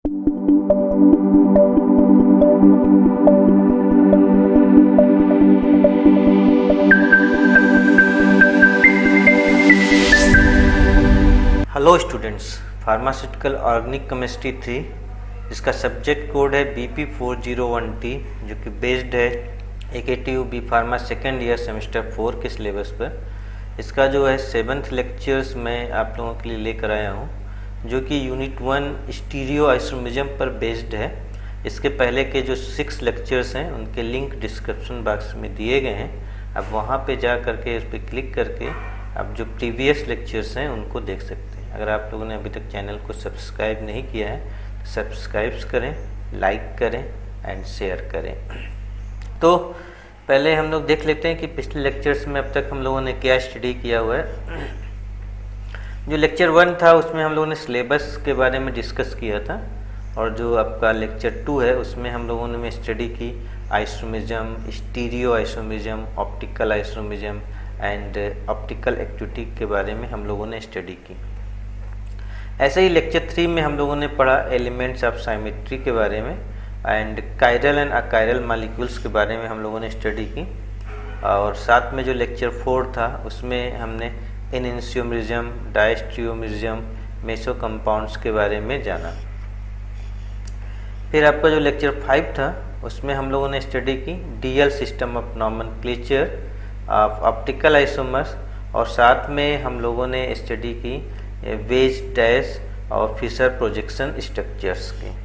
Hello students, pharmaceutical organic chemistry 3 इसका subject code है BP401T जो कि बेस्ड है AKTU B pharma second year semester 4 के सिलेबस पर। इसका जो है 7th लेक्चर्स मैं आप लोगों के लिए लेकर आया हूँ, जो कि यूनिट 1 स्टीरियो आइसोमेरिज्म पर बेस्ड है। इसके पहले के जो 6 लेक्चर्स हैं उनके लिंक डिस्क्रिप्शन बॉक्स में दिए गए हैं। आप वहाँ पे जा करके उस पर क्लिक करके आप जो प्रीवियस लेक्चर्स हैं उनको देख सकते हैं। अगर आप लोगों ने अभी तक चैनल को सब्सक्राइब नहीं किया है तो सब्सक्राइब करें, लाइक करें एंड शेयर करें। तो पहले हम लोग देख लेते हैं कि पिछले लेक्चर्स में अब तक हम लोगों ने क्या स्टडी किया हुआ है। जो लेक्चर 1 था उसमें हम लोगों ने सिलेबस के बारे में डिस्कस किया था, और जो आपका लेक्चर 2 है उसमें हम लोगों ने स्टडी की isomerism, stereo isomerism, optical isomerism and optical activity के बारे में हम लोगों ने स्टडी की। ऐसे ही लेक्चर 3 में हम लोगों ने पढ़ा एलिमेंट्स ऑफ साइमेट्री के बारे में and chiral and achiral molecules के बारे में हम लोगों ने स्टडी की। और साथ में जो लेक्चर 4 था उसमें हमने एनेंशियोमेरिज्म, डायस्ट्रियोमेरिज्म, मेसो कंपाउंड्स के बारे में जाना। फिर आपका जो लेक्चर 5 था उसमें हम लोगों ने स्टडी की DL system of nomenclature of optical isomers, और साथ में हम लोगों ने स्टडी की वेज डैश और फिशर प्रोजेक्शन स्ट्रक्चर्स की।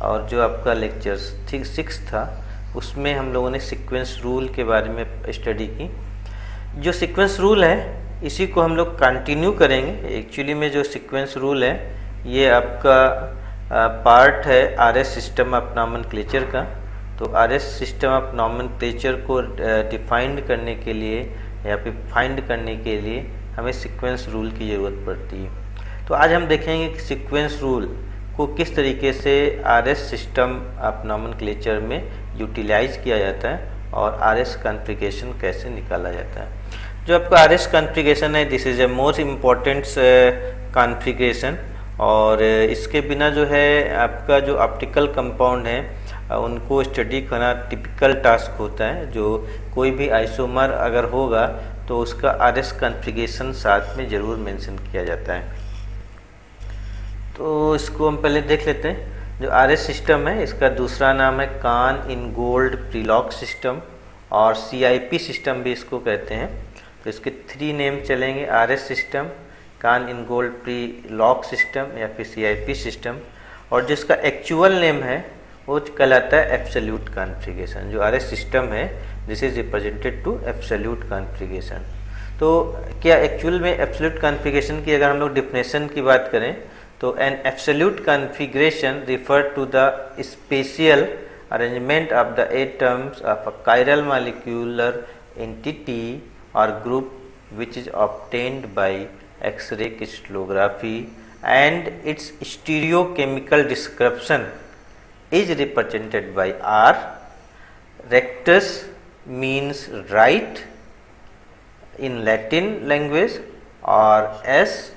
और जो आपका लेक्चर 6 था उसमें हम लोगों ने सीक्वेंस रूल के बारे में स्टडी की। जो सीक्वेंस रूल है इसी को हम लोग कंटिन्यू करेंगे। एक्चुअली में जो सीक्वेंस रूल है ये आपका पार्ट है आरएस सिस्टम ऑफ नॉमेनक्लेचर का। तो आरएस सिस्टम ऑफ नॉमेनक्लेचर को डिफाइंड करने के लिए या फिर फाइंड करने के लिए हमें सीक्वेंस रूल की ज़रूरत पड़ती है। तो आज हम देखेंगे कि सीक्वेंस रूल को किस तरीके से आरएस सिस्टम ऑफ नॉमेनक्लेचर में यूटिलाइज किया जाता है और आरएस कॉन्फ़िगरेशन कैसे निकाला जाता है। जो आपका आरएस कॉन्फ़िगरेशन है this is a most important configuration, और इसके बिना जो है आपका जो ऑप्टिकल कंपाउंड है उनको स्टडी करना टिपिकल टास्क होता है। जो कोई भी आइसोमर अगर होगा तो उसका आरएस कॉन्फ़िगरेशन साथ में ज़रूर मेंशन किया जाता है। तो इसको हम पहले देख लेते हैं। जो आरएस सिस्टम है इसका दूसरा नाम है Cahn Ingold Prelog system, और सीआईपी सिस्टम भी इसको कहते हैं। तो इसके 3 नेम चलेंगे, RS system, Cahn Ingold Prelog system या फिर सीआईपी सिस्टम। और जिसका एक्चुअल नेम है वो कहलाता है एब्सोल्यूट कॉन्फ़िगरेशन। जो आरएस सिस्टम है this is represented to absolute configuration. तो क्या एक्चुअल में एब्सोल्यूट कॉन्फ़िगरेशन की अगर हम लोग डिफिनेशन की बात करें तो an absolute configuration refer to the spatial arrangement of the atoms of a chiral molecular entity और group which is obtained by X-ray crystallography, and its stereochemical description is represented by R. Rectus means right in Latin language, or S.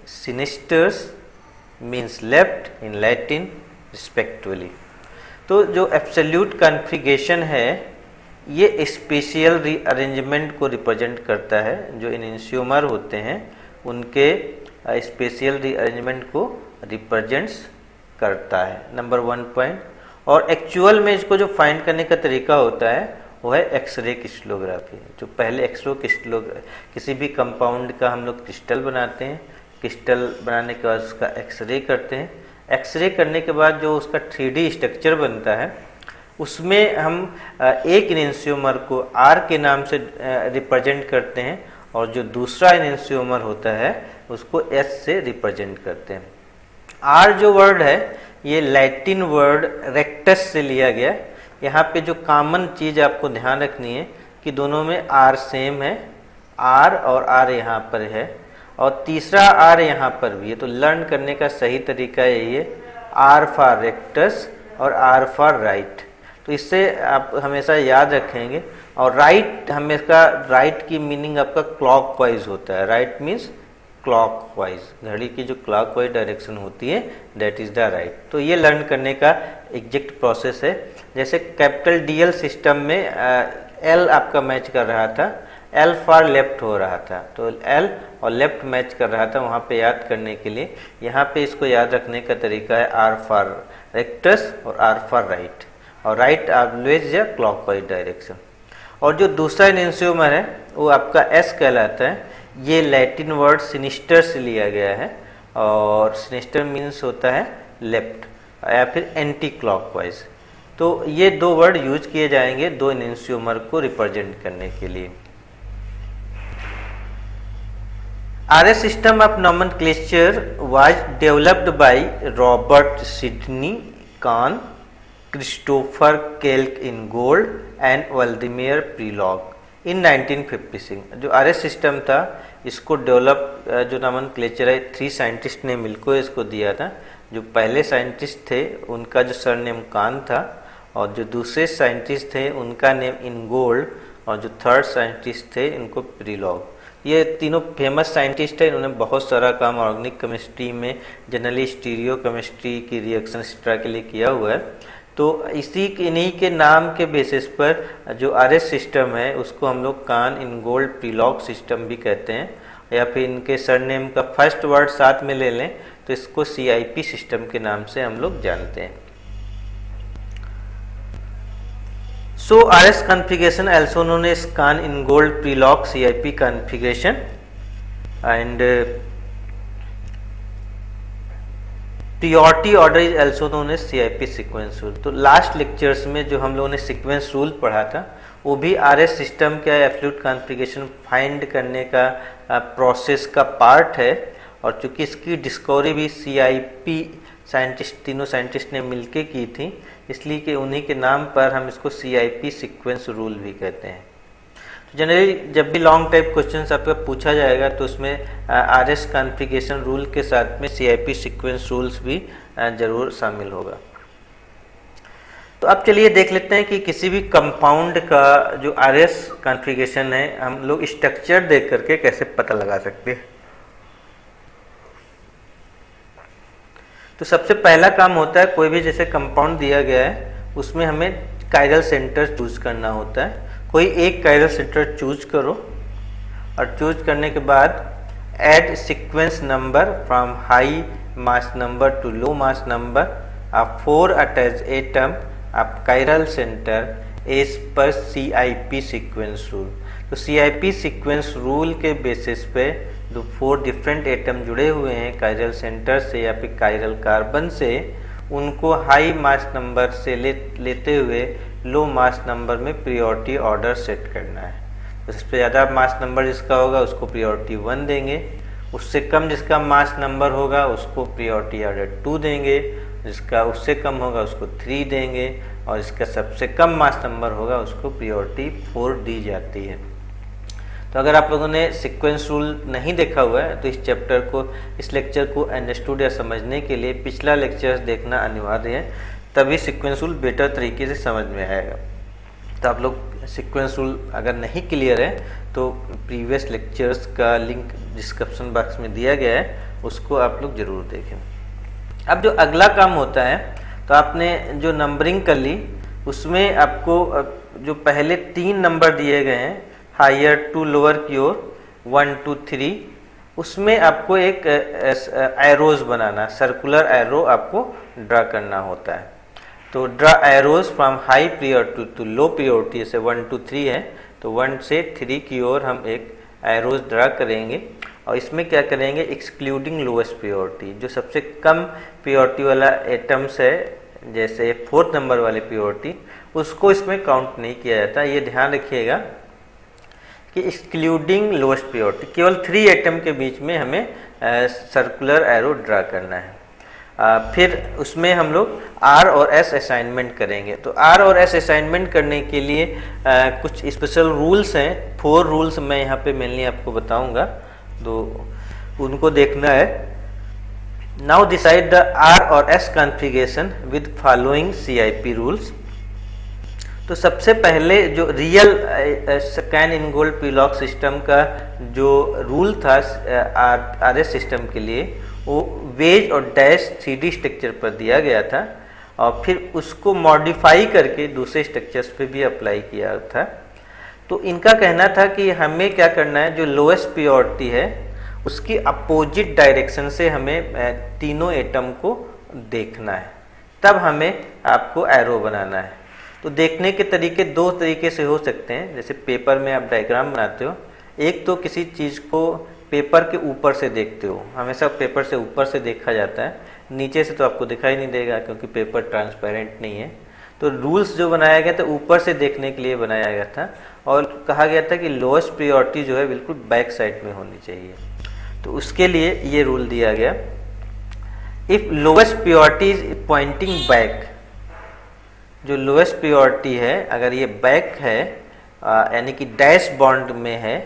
Sinisters means left in Latin respectively. तो जो absolute configuration है ये special rearrangement को represent करता है। जो enantiomer होते हैं उनके स्पेशियल रीअरेंजमेंट को रिप्रेजेंट्स करता है, नंबर 1 पॉइंट। और एक्चुअल में इसको जो फाइंड करने का तरीका होता है वो है एक्सरे क्रिस्टलोग्राफी। जो पहले किसी भी कंपाउंड का हम लोग क्रिस्टल बनाते हैं, क्रिस्टल बनाने के बाद उसका एक्सरे करते हैं। एक्सरे करने के बाद जो उसका 3D स्ट्रक्चर बनता है उसमें हम एक एनेंशियोमर को आर के नाम से रिप्रेजेंट करते हैं, और जो दूसरा एनेंशियोमर होता है उसको एस से रिप्रेजेंट करते हैं। आर जो वर्ड है ये लैटिन वर्ड रेक्टस से लिया गया। यहाँ पे जो कॉमन चीज़ आपको ध्यान रखनी है कि दोनों में आर सेम है, आर और आर यहाँ पर है, और तीसरा आर यहाँ पर भी है। तो लर्न करने का सही तरीका यही है, आर फॉर रेक्टस और आर फॉर राइट। तो इससे आप हमेशा याद रखेंगे। और राइट हमेशा, राइट की मीनिंग आपका क्लॉकवाइज होता है। राइट मीन्स क्लॉकवाइज, घड़ी की जो क्लॉकवाइज डायरेक्शन होती है दैट इज द राइट। तो ये लर्न करने का एग्जैक्ट प्रोसेस है। जैसे कैपिटल डीएल सिस्टम में एल आपका मैच कर रहा था, एल फॉर लेफ्ट हो रहा था, तो एल और लेफ्ट मैच कर रहा था। वहाँ पे याद करने के लिए यहाँ पे इसको याद रखने का तरीका है आर फॉर रेक्टस और आर फॉर राइट, और राइट ऑलवेज या क्लॉकवाइज डायरेक्शन। और जो दूसरा एनेंशियोमर है वो आपका एस कहलाता है। ये लैटिन वर्ड सिनिस्टर से लिया गया है, और सिनिस्टर मीन्स होता है लेफ्ट या फिर एंटी क्लॉकवाइज। तो ये दो वर्ड यूज किए जाएंगे दो एनेंशियोमर को रिप्रेजेंट करने के लिए। RS system of nomenclature was developed by Robert Sidney Kahn, Christopher Kelk-Ingold and Vladimir Prelog in 1956। जो RS सिस्टम था इसको डेवलप जो नॉमेनक्लेचर है 3 साइंटिस्ट ने मिलकर इसको दिया था। जो पहले साइंटिस्ट थे उनका जो सरनेम कान था, और जो दूसरे साइंटिस्ट थे उनका नेम इनगोल्ड, और जो थर्ड साइंटिस्ट थे इनको प्रीलॉग। ये तीनों फेमस साइंटिस्ट हैं। इन्होंने बहुत सारा काम ऑर्गेनिक केमिस्ट्री में, जनरली स्टीरियो केमिस्ट्री की रिएक्शन एक्सेट्रा के लिए किया हुआ है। तो इन्हीं के नाम के बेसिस पर जो RS सिस्टम है उसको हम लोग कान इनगोल्ड प्रीलॉग सिस्टम भी कहते हैं, या फिर इनके सरनेम का फर्स्ट वर्ड साथ में ले लें तो इसको CIP सिस्टम के नाम से हम लोग जानते हैं। So RS configuration also known as Kahn-Ingold Prelog CIP configuration, and priority order is also known as CIP sequence rule। तो लास्ट लेक्चर्स में जो हम लोगों ने सीक्वेंस रूल पढ़ा था वो भी RS सिस्टम का एब्सोल्यूट कॉन्फ़िगरेशन फाइंड करने का प्रोसेस का पार्ट है। और चूँकि इसकी डिस्कवरी भी CIP साइंटिस्ट, तीनों साइंटिस्ट ने मिलके की थी, इसलिए कि उन्हीं के नाम पर हम इसको CIP सीक्वेंस रूल भी कहते हैं। तो जनरली जब भी लॉन्ग टाइप क्वेश्चंस आपका पूछा जाएगा तो उसमें RS कॉन्फ़िगरेशन रूल के साथ में CIP सीक्वेंस रूल्स भी जरूर शामिल होगा। तो अब चलिए देख लेते हैं कि किसी भी कंपाउंड का जो RS कॉन्फ़िगरेशन है हम लोग स्ट्रक्चर देख करके कैसे पता लगा सकते हैं। तो सबसे पहला काम होता है, कोई भी जैसे कंपाउंड दिया गया है उसमें हमें कायरल सेंटर चूज करना होता है। कोई एक कायरल सेंटर चूज करो, और चूज करने के बाद add sequence number from high mass number to low mass number of 4 attach atom of chiral centre as पर CIP सीक्वेंस रूल। तो CIP सीक्वेंस रूल के बेसिस पे जो 4 डिफरेंट एटम जुड़े हुए हैं कायरल सेंटर से या फिर कायरल कार्बन से, उनको हाई मास नंबर से लेते हुए लो मास नंबर में प्रायोरिटी ऑर्डर सेट करना है। तो सबसे ज़्यादा मास नंबर जिसका होगा उसको प्रायोरिटी 1 देंगे, उससे कम जिसका मास नंबर होगा उसको प्रायोरिटी ऑर्डर 2 देंगे, जिसका उससे कम होगा उसको 3 देंगे, और जिसका सबसे कम मास नंबर होगा उसको प्रायोरिटी 4 दी जाती है। तो अगर आप लोगों ने सीक्वेंस रूल नहीं देखा हुआ है तो इस चैप्टर को, इस लेक्चर को अंडरस्टूड या समझने के लिए पिछला लेक्चर्स देखना अनिवार्य है, तभी सीक्वेंस रूल बेटर तरीके से समझ में आएगा। तो आप लोग सीक्वेंस रूल अगर नहीं क्लियर है तो प्रीवियस लेक्चर्स का लिंक डिस्क्रिप्शन बॉक्स में दिया गया है, उसको आप लोग ज़रूर देखें। अब जो अगला काम होता है, तो आपने जो नंबरिंग कर ली उसमें आपको जो पहले 3 नंबर दिए गए हैं हायर टू लोअर की ओर 1 2 3, उसमें आपको एक एरोज बनाना, सर्कुलर एरो आपको ड्रा करना होता है। तो draw arrows from high priority to low priority, जैसे 1 2 3 है तो 1 से 3 की ओर हम एक एरोज ड्रा करेंगे। और इसमें क्या करेंगे, एक्सक्लूडिंग लोएस्ट प्रायोरिटी, जो सबसे कम प्रायोरिटी वाला एटम्स है जैसे 4th नंबर वाले प्रायोरिटी, उसको इसमें काउंट नहीं किया जाता। ये ध्यान रखिएगा कि एक्सक्लूडिंग लोएस्ट प्रायोरिटी, केवल 3 एटम के बीच में हमें सर्कुलर एरो ड्रा करना है। फिर उसमें हम लोग R और S असाइनमेंट करेंगे। तो R और S असाइनमेंट करने के लिए कुछ स्पेशल रूल्स हैं, 4 रूल्स मैं यहाँ पे मेनली आपको बताऊंगा, तो उनको देखना है। नाउ डिसाइड द R और S configuration with following CIP rules. तो सबसे पहले जो real scan Ingold Prelog system का जो रूल था आरएस सिस्टम के लिए, वो वेज और डैश 3D स्ट्रक्चर पर दिया गया था और फिर उसको मॉडिफाई करके दूसरे स्ट्रक्चर्स पे भी अप्लाई किया था। तो इनका कहना था कि हमें क्या करना है, जो लोएस्ट प्योरिटी है उसकी अपोजिट डायरेक्शन से हमें तीनों एटम को देखना है, तब हमें आपको एरो बनाना है। तो देखने के तरीके दो तरीके से हो सकते हैं। जैसे पेपर में आप डायग्राम बनाते हो, एक तो किसी चीज़ को पेपर के ऊपर से देखते हो, हमेशा पेपर से ऊपर से देखा जाता है, नीचे से तो आपको दिखाई नहीं देगा क्योंकि पेपर ट्रांसपेरेंट नहीं है। तो रूल्स जो बनाया गया था ऊपर से देखने के लिए बनाया गया था और कहा गया था कि लोएस्ट प्रायोरिटी जो है बिल्कुल बैक साइड में होनी चाहिए। तो उसके लिए ये रूल दिया गया, if lowest priority is Poynting back, जो लोएस्ट प्रायोरिटी है अगर ये बैक है यानी कि डैश बॉन्ड में है,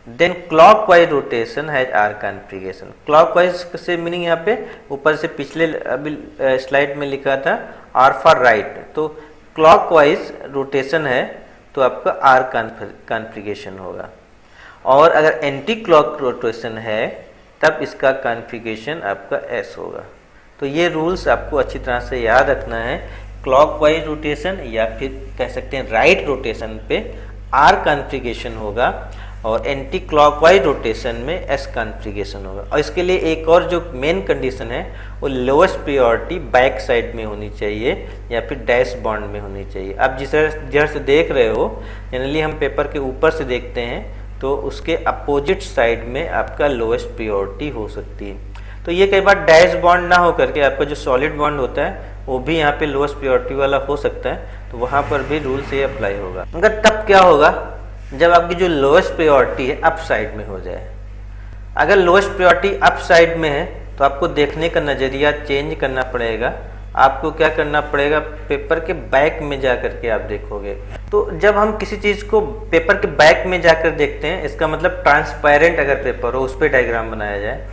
then clockwise rotation has R configuration. Clockwise से मीनिंग यहाँ पे ऊपर से पिछले अभी स्लाइड में लिखा था आर फॉर राइट, तो क्लॉकवाइज रोटेशन है तो आपका आर कॉन्फिगरेशन होगा। और अगर एंटी क्लॉक रोटेशन है तब इसका कॉन्फिगरेशन आपका एस होगा। तो ये रूल्स आपको अच्छी तरह से याद रखना है। क्लॉकवाइज रोटेशन या फिर कह सकते हैं राइट रोटेशन पे आर कॉन्फिगरेशन होगा और एंटी क्लॉकवाइज रोटेशन में एस कॉन्फिगरेशन होगा। और इसके लिए एक और जो मेन कंडीशन है वो लोएस्ट प्रायोरिटी बैक साइड में होनी चाहिए या फिर डैश बॉन्ड में होनी चाहिए। आप जिधर से देख रहे हो, जनरली हम पेपर के ऊपर से देखते हैं तो उसके अपोजिट साइड में आपका लोएस्ट प्रायोरिटी हो सकती है। तो ये कई बार डैश बॉन्ड ना हो करके आपका जो सॉलिड बॉन्ड होता है वो भी यहाँ पे लोएस्ट प्रायोरिटी वाला हो सकता है, तो वहाँ पर भी रूल से अप्लाई होगा। मगर तब क्या होगा जब आपकी जो लोएस्ट प्रायोरिटी है अप साइड में हो जाए। अगर लोएस्ट प्रायोरिटी अप साइड में है तो आपको देखने का नज़रिया चेंज करना पड़ेगा। आपको क्या करना पड़ेगा, पेपर के बैक में जा करके आप देखोगे। तो जब हम किसी चीज़ को पेपर के बैक में जाकर देखते हैं, इसका मतलब ट्रांसपेरेंट अगर पेपर हो उस पर डायग्राम बनाया जाए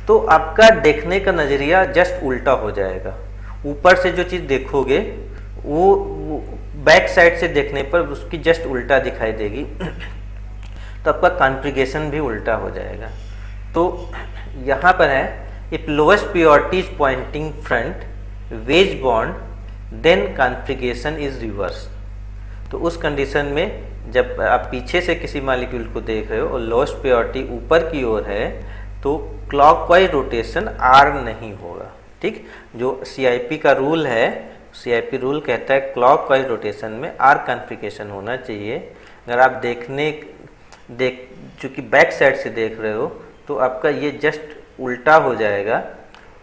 तो आपका देखने का नज़रिया जस्ट उल्टा हो जाएगा। ऊपर से जो चीज़ देखोगे वो बैक साइड से देखने पर उसकी जस्ट उल्टा दिखाई देगी, तो आपका कॉन्फिगरेशन भी उल्टा हो जाएगा। तो यहाँ पर है if lowest priority is pointing front wedge bond then configuration is reverse. तो उस कंडीशन में जब आप पीछे से किसी मॉलिक्यूल को देख रहे हो और लोएस्ट प्रायोरिटी ऊपर की ओर है तो क्लॉकवाइज रोटेशन आर नहीं होगा। ठीक, जो सीआईपी का रूल है, सीआईपी रूल कहता है क्लॉकवाइज रोटेशन में आर कॉन्फिगरेशन होना चाहिए। अगर आप चूँकि बैक साइड से देख रहे हो तो आपका ये जस्ट उल्टा हो जाएगा,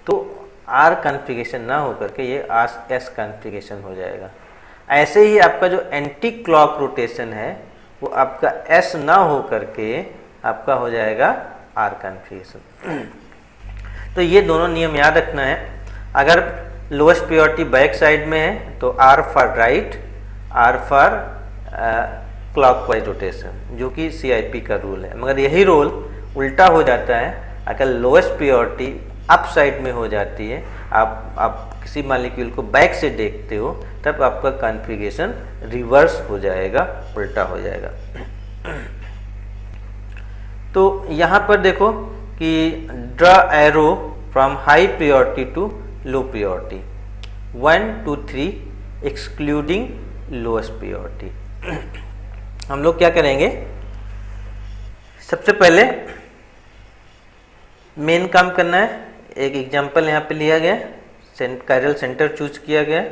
तो आर कॉन्फिगरेशन ना हो करके ये एस कॉन्फिगरेशन हो जाएगा। ऐसे ही आपका जो एंटी क्लॉक रोटेशन है वो आपका एस ना हो करके आपका हो जाएगा आर कॉन्फिगरेशन। तो ये दोनों नियम याद रखना है। अगर लोएस्ट प्रायोरिटी बैक साइड में है तो R for right, R for clockwise rotation, जो कि सीआईपी का रूल है। मगर यही रूल उल्टा हो जाता है अगर लोएस्ट प्रायोरिटी अप साइड में हो जाती है, आप किसी मॉलिक्यूल को बैक से देखते हो तब आपका कॉन्फिगरेशन रिवर्स हो जाएगा, उल्टा हो जाएगा। तो यहाँ पर देखो कि draw arrow from high priority to low priority 1 2 3 excluding lowest priority. हम लोग क्या करेंगे, सबसे पहले मेन काम करना है। एक एग्जांपल यहाँ पे लिया गया, कायरल सेंटर चूज किया गया।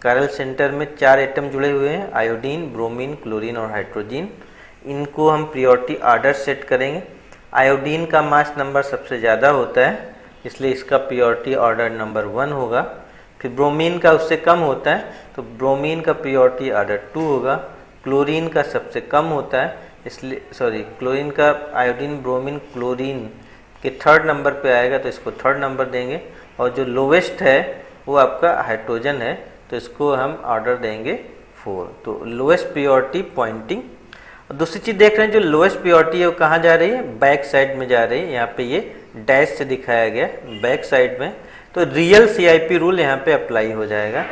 कायरल सेंटर में 4 एटम जुड़े हुए हैं, आयोडीन, ब्रोमीन, क्लोरीन और हाइड्रोजन। इनको हम प्रायोरिटी ऑर्डर सेट करेंगे। आयोडीन का मास नंबर सबसे ज़्यादा होता है इसलिए इसका प्रायोरिटी ऑर्डर नंबर 1 होगा। फिर ब्रोमीन का उससे कम होता है तो ब्रोमीन का प्रायोरिटी ऑर्डर 2 होगा। क्लोरीन का सबसे कम होता है इसलिए क्लोरीन का आयोडीन, ब्रोमीन, क्लोरीन के 3rd नंबर पे आएगा तो इसको 3rd नंबर देंगे। और जो लोवेस्ट है वो आपका हाइड्रोजन है तो इसको हम ऑर्डर देंगे 4। तो लोएस्ट प्रायोरिटी पॉइंटिंग। और दूसरी चीज़ देख रहे हैं, जो लोएस्ट प्रायोरिटी है वो कहाँ जा रही है, बैक साइड में जा रही है। यहाँ पे ये डैश से दिखाया गया बैक साइड में, तो रियल सीआईपी रूल यहाँ पे अप्लाई हो जाएगा।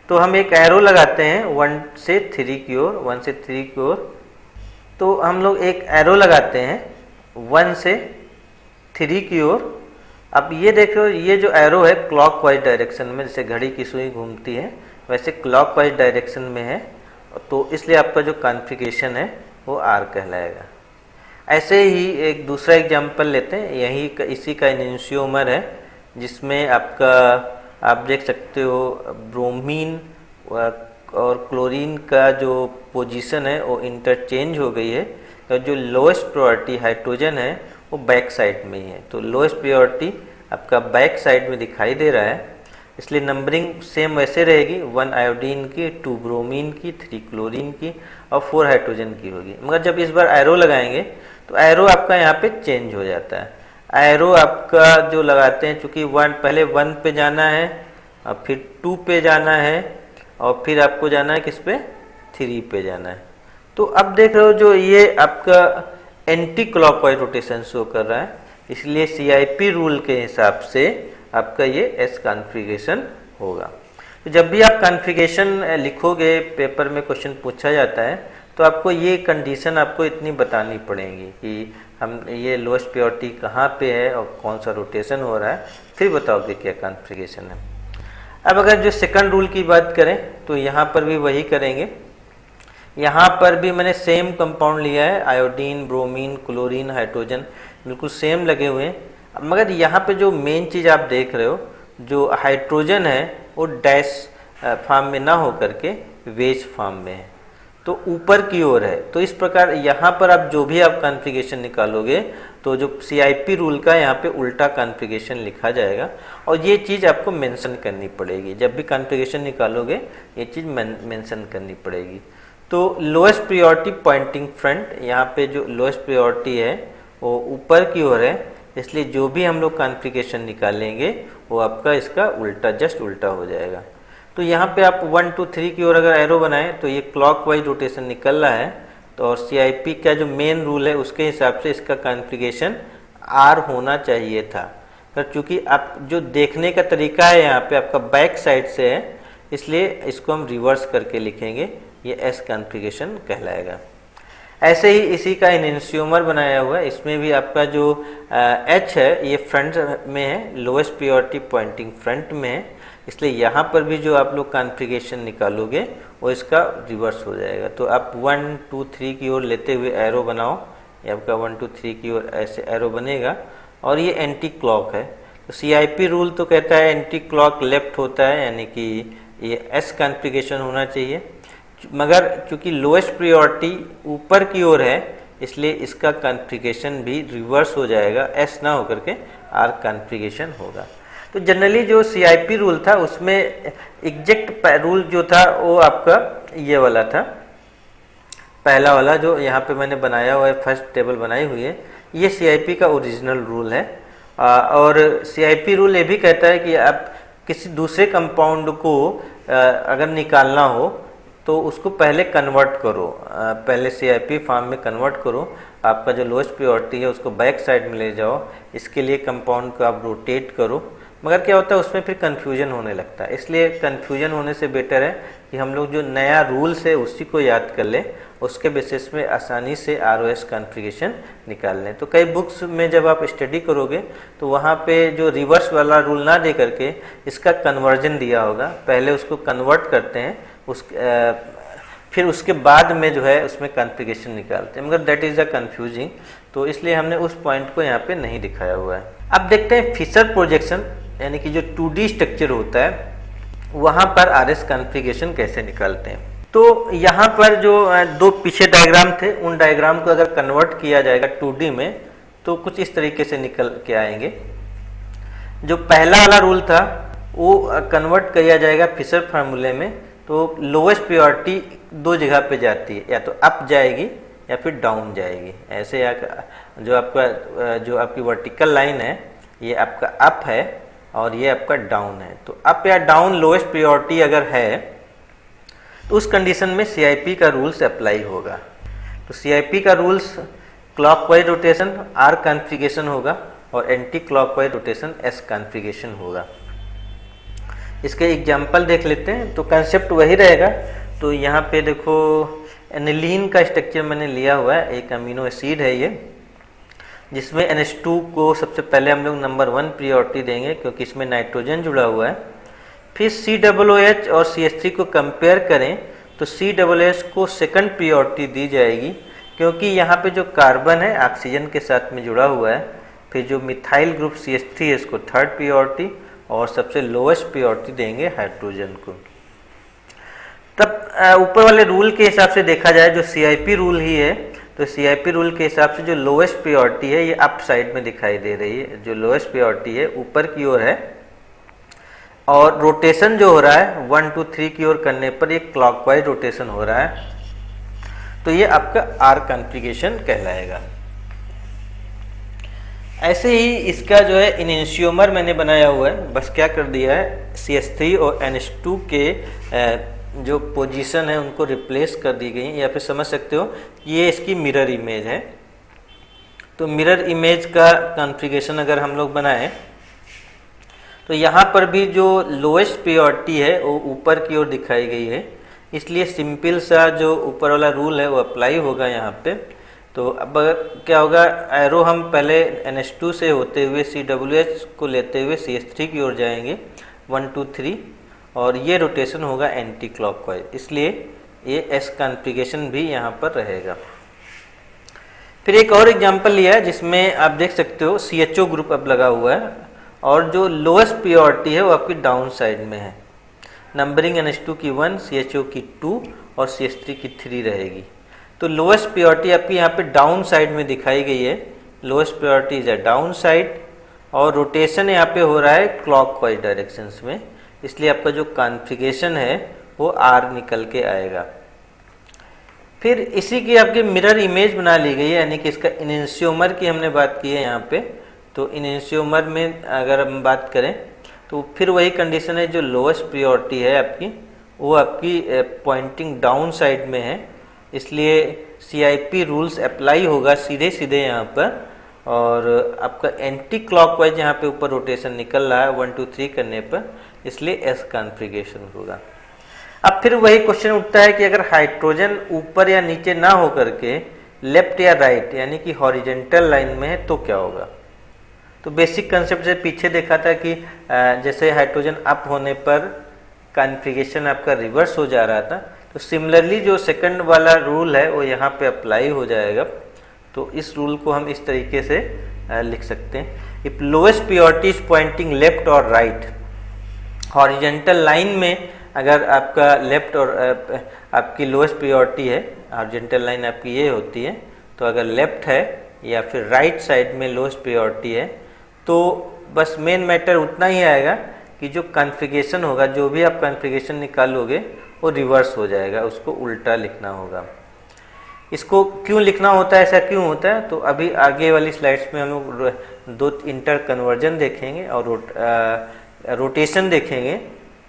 तो हम एक एरो लगाते हैं 1 से 3 की ओर, 1 से 3 की ओर। तो हम लोग एक एरो लगाते हैं 1 से 3 की ओर। अब ये देखो, ये जो एरो है क्लॉकवाइज डायरेक्शन में, जैसे घड़ी की सुई घूमती है वैसे क्लॉकवाइज डायरेक्शन में है, तो इसलिए आपका जो कॉन्फ़िगरेशन है वो आर कहलाएगा। ऐसे ही एक दूसरा एग्जांपल लेते हैं, यही इसी का एनेंशियोमर है, जिसमें आपका आप देख सकते हो ब्रोमीन और क्लोरीन का जो पोजीशन है वो इंटरचेंज हो गई है, और जो लोएस्ट प्रायोरिटी हाइड्रोजन है वो बैक साइड में ही है। तो लोएस्ट प्रायोरिटी आपका बैक साइड में दिखाई दे रहा है, इसलिए नंबरिंग सेम वैसे रहेगी, 1 आयोडीन की, 2 ब्रोमीन की, 3 क्लोरीन की और 4 हाइड्रोजन की होगी। मगर जब इस बार एरो लगाएंगे तो एरो आपका यहाँ पे चेंज हो जाता है। एरो आपका जो लगाते हैं, चूँकि पहले 1 पे जाना है और फिर 2 पे जाना है और फिर आपको जाना है किस पे, 3 पे जाना है। तो अब देख रहे हो जो ये आपका एंटी क्लॉकवाइज रोटेशन शो कर रहा है, इसलिए CIP रूल के हिसाब से आपका ये S कॉन्फ़िगरेशन होगा। तो जब भी आप कॉन्फ़िगरेशन लिखोगे, पेपर में क्वेश्चन पूछा जाता है, तो आपको ये कंडीशन आपको इतनी बतानी पड़ेगी कि हम ये लोएस्ट प्रायोरिटी कहाँ पे है और कौन सा रोटेशन हो रहा है, फिर बताओगे क्या कॉन्फ़िगरेशन है। अब अगर जो सेकंड रूल की बात करें तो यहाँ पर भी वही करेंगे। यहाँ पर भी मैंने सेम कंपाउंड लिया है, आयोडीन, ब्रोमीन, क्लोरीन, हाइड्रोजन बिल्कुल सेम लगे हुए हैं। मगर यहाँ पे जो मेन चीज़ आप देख रहे हो, जो हाइड्रोजन है वो डैश फॉर्म में ना हो करके वेज फॉर्म में है, तो ऊपर की ओर है। तो इस प्रकार यहाँ पर आप जो भी आप कॉन्फ़िगरेशन निकालोगे तो जो CIP रूल का यहाँ पे उल्टा कॉन्फ़िगरेशन लिखा जाएगा, और ये चीज़ आपको मेंशन करनी पड़ेगी। जब भी कॉन्फ़िगरेशन निकालोगे ये चीज़ मेंशन करनी पड़ेगी। तो लोएस्ट प्रायोरिटी पॉइंटिंग फ्रंट, यहाँ पे जो लोएस्ट प्रायोरिटी है वो ऊपर की ओर है, इसलिए जो भी हम लोग कॉन्फ़िगरेशन निकालेंगे वो आपका इसका उल्टा, जस्ट उल्टा हो जाएगा। तो यहाँ पे आप 1 2 3 की ओर अगर एरो बनाएं तो ये क्लॉकवाइज रोटेशन निकल रहा है, तो और CIP का जो मेन रूल है उसके हिसाब से इसका कॉन्फ़िगरेशन R होना चाहिए था। पर चूँकि आप जो देखने का तरीका है यहाँ पे आपका बैक साइड से है, इसलिए इसको हम रिवर्स करके लिखेंगे, ये S कॉन्फ़िगरेशन कहलाएगा। ऐसे ही इसी का एनेंशियोमर बनाया हुआ है, इसमें भी आपका जो H है ये फ्रंट में है, लोएस्ट प्रायोरिटी पॉइंटिंग फ्रंट में है, इसलिए यहाँ पर भी जो आप लोग कॉन्फ़िगरेशन निकालोगे वो इसका रिवर्स हो जाएगा। तो आप 1 2 3 की ओर लेते हुए एरो बनाओ, ये आपका 1 2 3 की ओर ऐसे एरो बनेगा, और ये एंटी क्लॉक है। तो CIP रूल तो कहता है एंटी क्लॉक लेफ्ट होता है, यानी कि ये S कॉन्फ़िगरेशन होना चाहिए। मगर चूँकि लोएस्ट प्रायोरिटी ऊपर की ओर है, इसलिए इसका कॉन्फ़िगरेशन भी रिवर्स हो जाएगा, S ना होकर के R कॉन्फ़िगरेशन होगा। तो जनरली जो CIP रूल था उसमें एग्जैक्ट रूल जो था वो आपका ये वाला था, पहला वाला जो यहाँ पे मैंने बनाया हुआ है, फर्स्ट टेबल बनाई हुई है, ये CIP का ओरिजिनल रूल है। और CIP रूल ये भी कहता है कि आप किसी दूसरे कंपाउंड को अगर निकालना हो तो उसको पहले कन्वर्ट करो, पहले CIP फॉर्म में कन्वर्ट करो, आपका जो लोएस्ट प्रायोरिटी है उसको बैक साइड में ले जाओ, इसके लिए कंपाउंड को आप रोटेट करो। मगर क्या होता है उसमें फिर कन्फ्यूजन होने लगता है, इसलिए कन्फ्यूजन होने से बेटर है कि हम लोग जो नया रूल्स है उसी को याद कर लें, उसके बेसिस में आसानी से ROS कॉन्फ़िगरेशन निकाल लें। तो कई बुक्स में जब आप स्टडी करोगे तो वहाँ पे जो रिवर्स वाला रूल ना दे करके इसका कन्वर्जन दिया होगा, पहले उसको कन्वर्ट करते हैं, फिर उसके बाद में जो है उसमें कॉन्फ़िगरेशन निकालते हैं, मगर दैट इज़ अ कन्फ्यूजिंग, तो इसलिए हमने उस पॉइंट को यहाँ पे नहीं दिखाया हुआ है। अब देखते हैं फिशर प्रोजेक्शन, यानी कि जो 2D स्ट्रक्चर होता है वहाँ पर RS कॉन्फ़िगरेशन कैसे निकालते हैं। तो यहाँ पर जो दो पीछे डायग्राम थे, उन डायग्राम को अगर कन्वर्ट किया जाएगा 2D में तो कुछ इस तरीके से निकल के आएंगे। जो पहला वाला रूल था वो कन्वर्ट किया जाएगा फिशर फार्मूले में, तो लोएस्ट प्रायोरिटी दो जगह पे जाती है, या तो अप जाएगी या फिर डाउन जाएगी। ऐसे जो आपकी वर्टिकल लाइन है ये आपका अप है और ये आपका डाउन है। तो अप या डाउन लोएस्ट प्रायोरिटी अगर है तो उस कंडीशन में CIP का रूल्स अप्लाई होगा। तो CIP का rules clockwise rotation R configuration होगा और anti clockwise rotation S configuration होगा। इसके एग्जाम्पल देख लेते हैं। तो कंसेप्ट वही रहेगा। तो यहाँ पे देखो एनिलीन का स्ट्रक्चर मैंने लिया हुआ है, एक अमीनो एसिड है ये, जिसमें NH2 को सबसे पहले हम लोग नंबर 1 प्रियोरिटी देंगे क्योंकि इसमें नाइट्रोजन जुड़ा हुआ है। फिर COOH और CH3 को कंपेयर करें तो COOH को सेकंड प्रियोरिटी दी जाएगी क्योंकि यहाँ पे जो कार्बन है ऑक्सीजन के साथ में जुड़ा हुआ है। फिर जो मिथाइल ग्रुप CH3 है इसको थर्ड प्रियोरिटी और सबसे लोएस्ट प्रियोरिटी देंगे हाइड्रोजन को। तब ऊपर वाले रूल के हिसाब से देखा जाए, जो CIP रूल ही है, तो CIP रूल के हिसाब से जो लोएस्ट प्रियोरिटी है ये अप साइड में दिखाई दे रही है। जो लोएस्ट प्रियोरिटी है ऊपर की ओर है और रोटेशन जो हो रहा है 1 2 3 की ओर करने पर ये क्लॉकवाइज रोटेशन हो रहा है। तो ये आपका R कॉन्फ़िगरेशन कहलाएगा। ऐसे ही इसका जो है इनिशियोमर मैंने बनाया हुआ है, बस क्या कर दिया है CH3 और NH2 के जो पोजीशन है उनको रिप्लेस कर दी गई, या फिर समझ सकते हो ये इसकी मिरर इमेज है। तो मिरर इमेज का कॉन्फ़िगरेशन अगर हम लोग बनाएं तो यहाँ पर भी जो लोएस्ट प्रियोरिटी है वो ऊपर की ओर दिखाई गई है, इसलिए सिंपल सा जो ऊपर वाला रूल है वो अप्लाई होगा यहाँ पे। तो अब क्या होगा, एरो हम पहले NH2 से होते हुए COOH को लेते हुए CH3 की ओर जाएंगे 1 2 3 और ये रोटेशन होगा एंटी क्लॉकवाइज, इसलिए ये S कॉन्फ़िगरेशन भी यहाँ पर रहेगा। फिर एक और एग्जांपल लिया है जिसमें आप देख सकते हो CHO ग्रुप अब लगा हुआ है और जो लोएस्ट प्रियोरिटी है वो आपकी डाउन साइड में है। नंबरिंग NH2 की 1, CHO की 2 और CH3 की 3 रहेगी। तो लोएस्ट प्रियोरिटी आपकी यहाँ पे डाउन साइड में दिखाई गई है। Lowest priority is down side और रोटेशन यहाँ पे हो रहा है क्लॉकवाइज डायरेक्शंस में, इसलिए आपका जो कॉन्फ़िगरेशन है वो R निकल के आएगा। फिर इसी की आपकी मिरर इमेज बना ली गई है, यानी कि इसका इनिशियोमर की हमने बात की है यहाँ पे। तो इनिशियोमर में अगर हम बात करें तो फिर वही कंडीशन है, जो लोएस्ट प्रियोरिटी है आपकी वो आपकी पॉइंटिंग डाउन साइड में है, इसलिए CIP रूल्स अप्लाई होगा सीधे सीधे यहाँ पर। और आपका एंटी क्लॉकवाइज यहाँ पे ऊपर रोटेशन निकल रहा है 1 2 3 करने पर, इसलिए S कॉन्फ़िगरेशन होगा। अब फिर वही क्वेश्चन उठता है कि अगर हाइड्रोजन ऊपर या नीचे ना हो करके लेफ्ट या राइट यानी कि हॉरिजेंटल लाइन में है तो क्या होगा। तो बेसिक कंसेप्ट से पीछे देखा था कि जैसे हाइड्रोजन अप होने पर कॉन्फ़िगरेशन आपका रिवर्स हो जा रहा था, तो सिमिलरली जो सेकंड वाला रूल है वो यहाँ पे अप्लाई हो जाएगा। तो इस रूल को हम इस तरीके से लिख सकते हैं, if lowest priority is pointing left और राइट, हॉरिजेंटल लाइन में अगर आपका लेफ्ट और आपकी लोएस्ट प्रियोरिटी है, हॉरिजेंटल लाइन आपकी ये होती है, तो अगर लेफ्ट है या फिर राइट साइड में लोएस्ट प्रियोरिटी है तो बस मेन मैटर उतना ही आएगा कि जो कॉन्फ़िगरेशन होगा, जो भी आप कॉन्फ़िगरेशन निकालोगे वो रिवर्स हो जाएगा, उसको उल्टा लिखना होगा। इसको क्यों लिखना होता है, ऐसा क्यों होता है, तो अभी आगे वाली स्लाइड्स में हम लोग 2 इंटर कन्वर्जन देखेंगे और रोटेशन देखेंगे,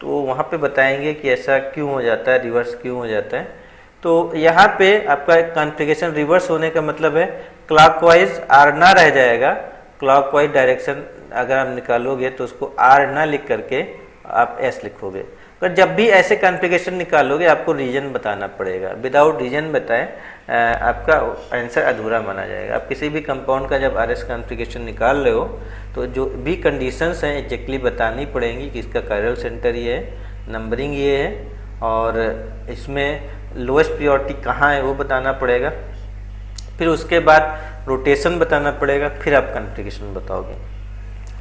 तो वहाँ पे बताएंगे कि ऐसा क्यों हो जाता है, रिवर्स क्यों हो जाता है। तो यहाँ पे आपका कॉन्फ़िगरेशन रिवर्स होने का मतलब है क्लॉकवाइज R ना रह जाएगा, क्लॉकवाइज डायरेक्शन अगर आप निकालोगे तो उसको R ना लिख करके आप S लिखोगे। पर जब भी ऐसे कॉन्फ़िगरेशन निकालोगे आपको रीजन बताना पड़ेगा, विदाउट रीजन बताए आपका आंसर अधूरा माना जाएगा। आप किसी भी कंपाउंड का जब RS कॉन्फ़िगरेशन निकाल रहे हो तो जो भी कंडीशंस हैं एग्जैक्टली बतानी पड़ेंगी कि इसका कायरल सेंटर ये है, नंबरिंग ये है और इसमें लोएस्ट प्रियोरिटी कहाँ है वो बताना पड़ेगा, फिर उसके बाद रोटेशन बताना पड़ेगा, फिर आप कॉन्फ़िगरेशन बताओगे।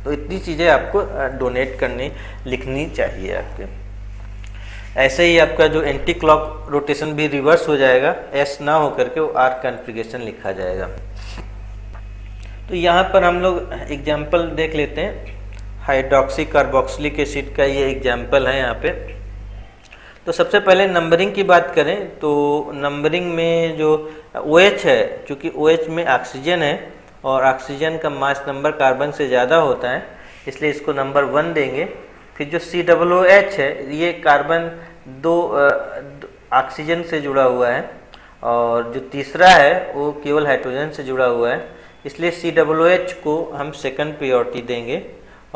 तो इतनी चीज़ें आपको डोनेट करनी लिखनी चाहिए आपके। ऐसे ही आपका जो एंटी क्लॉक रोटेशन भी रिवर्स हो जाएगा, S ना हो करके वो R कॉन्फ़िगरेशन लिखा जाएगा। तो यहाँ पर हम लोग एग्जाम्पल देख लेते हैं, हाइड्रोक्सी कार्बोक्सिलिक एसिड का ये एग्जाम्पल है यहाँ पे। तो सबसे पहले नंबरिंग की बात करें तो नंबरिंग में जो OH है, चूँकि OH में ऑक्सीजन है और ऑक्सीजन का मास नंबर कार्बन से ज़्यादा होता है, इसलिए इसको नंबर 1 देंगे। फिर जो COOH है ये कार्बन 2 ऑक्सीजन से जुड़ा हुआ है और जो तीसरा है वो केवल हाइड्रोजन से जुड़ा हुआ है, इसलिए COOH को हम सेकंड प्रियोरिटी देंगे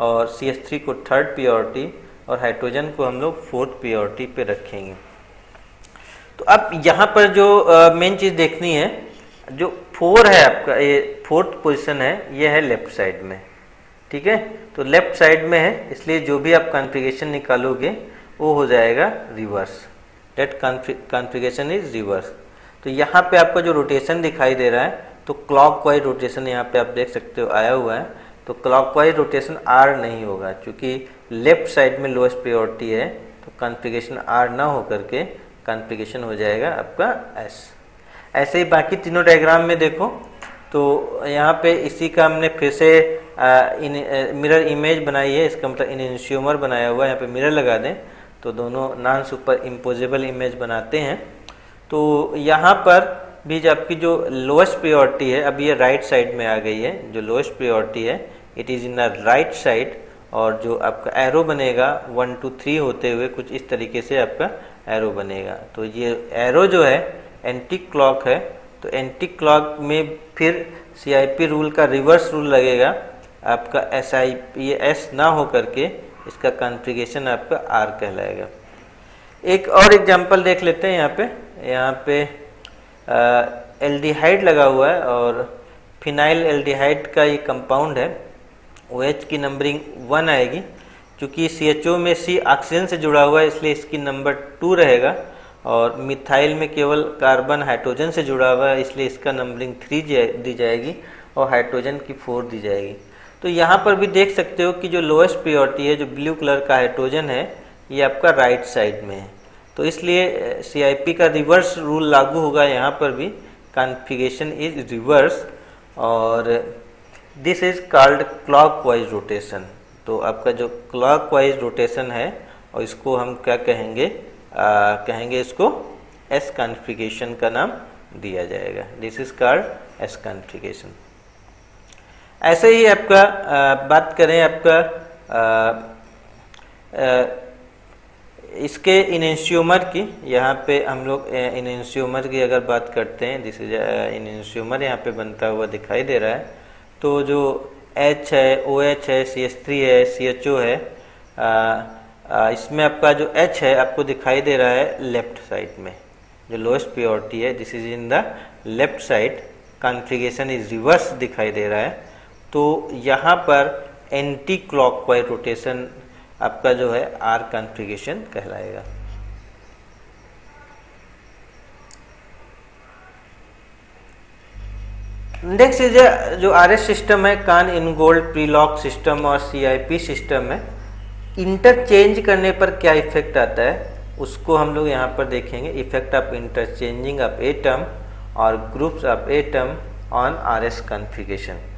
और CH3 को थर्ड प्रियोरिटी और हाइड्रोजन को हम लोग 4th प्रायोरिटी पे रखेंगे। तो अब यहाँ पर जो मेन चीज़ देखनी है, जो 4 है आपका, ये 4th पोजीशन है, ये है लेफ्ट साइड में, ठीक है। तो लेफ्ट साइड में है, इसलिए जो भी आप कॉन्फ़िगरेशन निकालोगे वो हो जाएगा reverse, that configuration is reverse. तो यहाँ पे आपका जो रोटेशन दिखाई दे रहा है, तो क्लॉकवाइज रोटेशन यहाँ पे आप देख सकते हो आया हुआ है। तो क्लॉकवाइज रोटेशन आर नहीं होगा, क्योंकि लेफ्ट साइड में लोएस्ट प्रायोरिटी है, तो कॉन्फ़िगरेशन आर ना हो करके कॉन्फ़िगरेशन हो जाएगा आपका एस। ऐसे ही बाकी तीनों डायग्राम में देखो, तो यहाँ पे इसी का हमने फिर से मिरर इमेज बनाई है, इसका मतलब इनस्यूमर बनाया हुआ है, यहाँ पे मिरर लगा दें तो दोनों नॉन सुपर इम्पोजेबल इमेज बनाते हैं। तो यहाँ पर भी जब आपकी जो लोएस्ट प्रायोरिटी है, अब ये राइट साइड में आ गई है, जो लोएस्ट प्रायोरिटी है it is in the right side, और जो आपका एरो बनेगा 1 2 3 होते हुए कुछ इस तरीके से आपका एरो बनेगा। तो ये एरो जो है एंटी क्लॉक है, तो एंटी क्लॉक में फिर CIP रूल का रिवर्स रूल लगेगा, आपका SIP ये एस ना हो करके इसका कॉन्फ़िगरेशन आपका आर कहलाएगा। एक और एग्जांपल देख लेते हैं। यहाँ पे एल्डिहाइड लगा हुआ है और फिनाइल एल्डिहाइड का ये कंपाउंड है, OH की नंबरिंग 1 आएगी, क्योंकि CHO में C ऑक्सीजन से जुड़ा हुआ है इसलिए इसकी नंबर 2 रहेगा, और मिथाइल में केवल कार्बन हाइड्रोजन से जुड़ा हुआ है इसलिए इसका नंबरिंग 3 दी जाएगी और हाइड्रोजन की 4 दी जाएगी। तो यहाँ पर भी देख सकते हो कि जो लोएस्ट प्रायोरिटी है, जो ब्लू कलर का हाइड्रोजन है, ये आपका राइट साइड में है, तो इसलिए CIP का रिवर्स रूल लागू होगा यहाँ पर भी, कॉन्फ़िगरेशन इज रिवर्स, और this is called clockwise rotation. तो आपका जो क्लॉकवाइज रोटेशन है, और इसको हम क्या कहेंगे, कहेंगे इसको एस कॉन्फ़िगरेशन का नाम दिया जाएगा। This is called S configuration. ऐसे ही आपका बात करें आपका इसके इनस्यूमर की, यहाँ पे हम लोग इनस्यूमर की अगर बात करते हैं, दिस इज इनस्यूमर यहाँ पे बनता हुआ दिखाई दे रहा है। तो जो H है, OH है, CH3 है, CHO है, इसमें आपका जो H है आपको दिखाई दे रहा है लेफ्ट साइड में, जो लोएस्ट प्रायोरिटी है, this is in the left side, configuration is reverse दिखाई दे रहा है। तो यहाँ पर एंटी क्लॉकवाइज रोटेशन आपका जो है आर कॉन्फ़िगरेशन कहलाएगा। नेक्स्ट इज जो RS सिस्टम है, कान इनगोल्ड प्रीलॉक सिस्टम और CIP सिस्टम है, इंटरचेंज करने पर क्या इफेक्ट आता है उसको हम लोग यहाँ पर देखेंगे। Effect of interchanging of atom और groups of atom on RS configuration.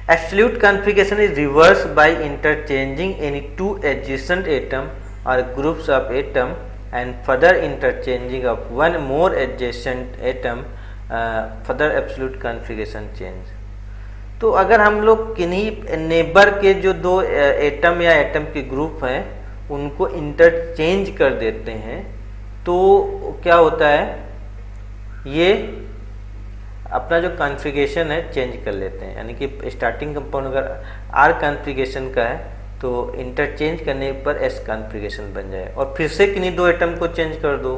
Absolute configuration is reversed by interchanging any two adjacent atom or groups of atom and further interchanging of one more adjacent atom, further absolute configuration change। तो अगर हम लोग किन्हीं neighbour के जो दो atom या atom के ग्रुप हैं उनको इंटरचेंज कर देते हैं, तो क्या होता है, ये अपना जो कॉन्फ़िगरेशन है चेंज कर लेते हैं। यानी कि स्टार्टिंग कंपाउंड अगर आर कॉन्फ़िगरेशन का है तो इंटरचेंज करने पर एस कॉन्फ़िगरेशन बन जाए, और फिर से किन्हीं दो एटम को चेंज कर दो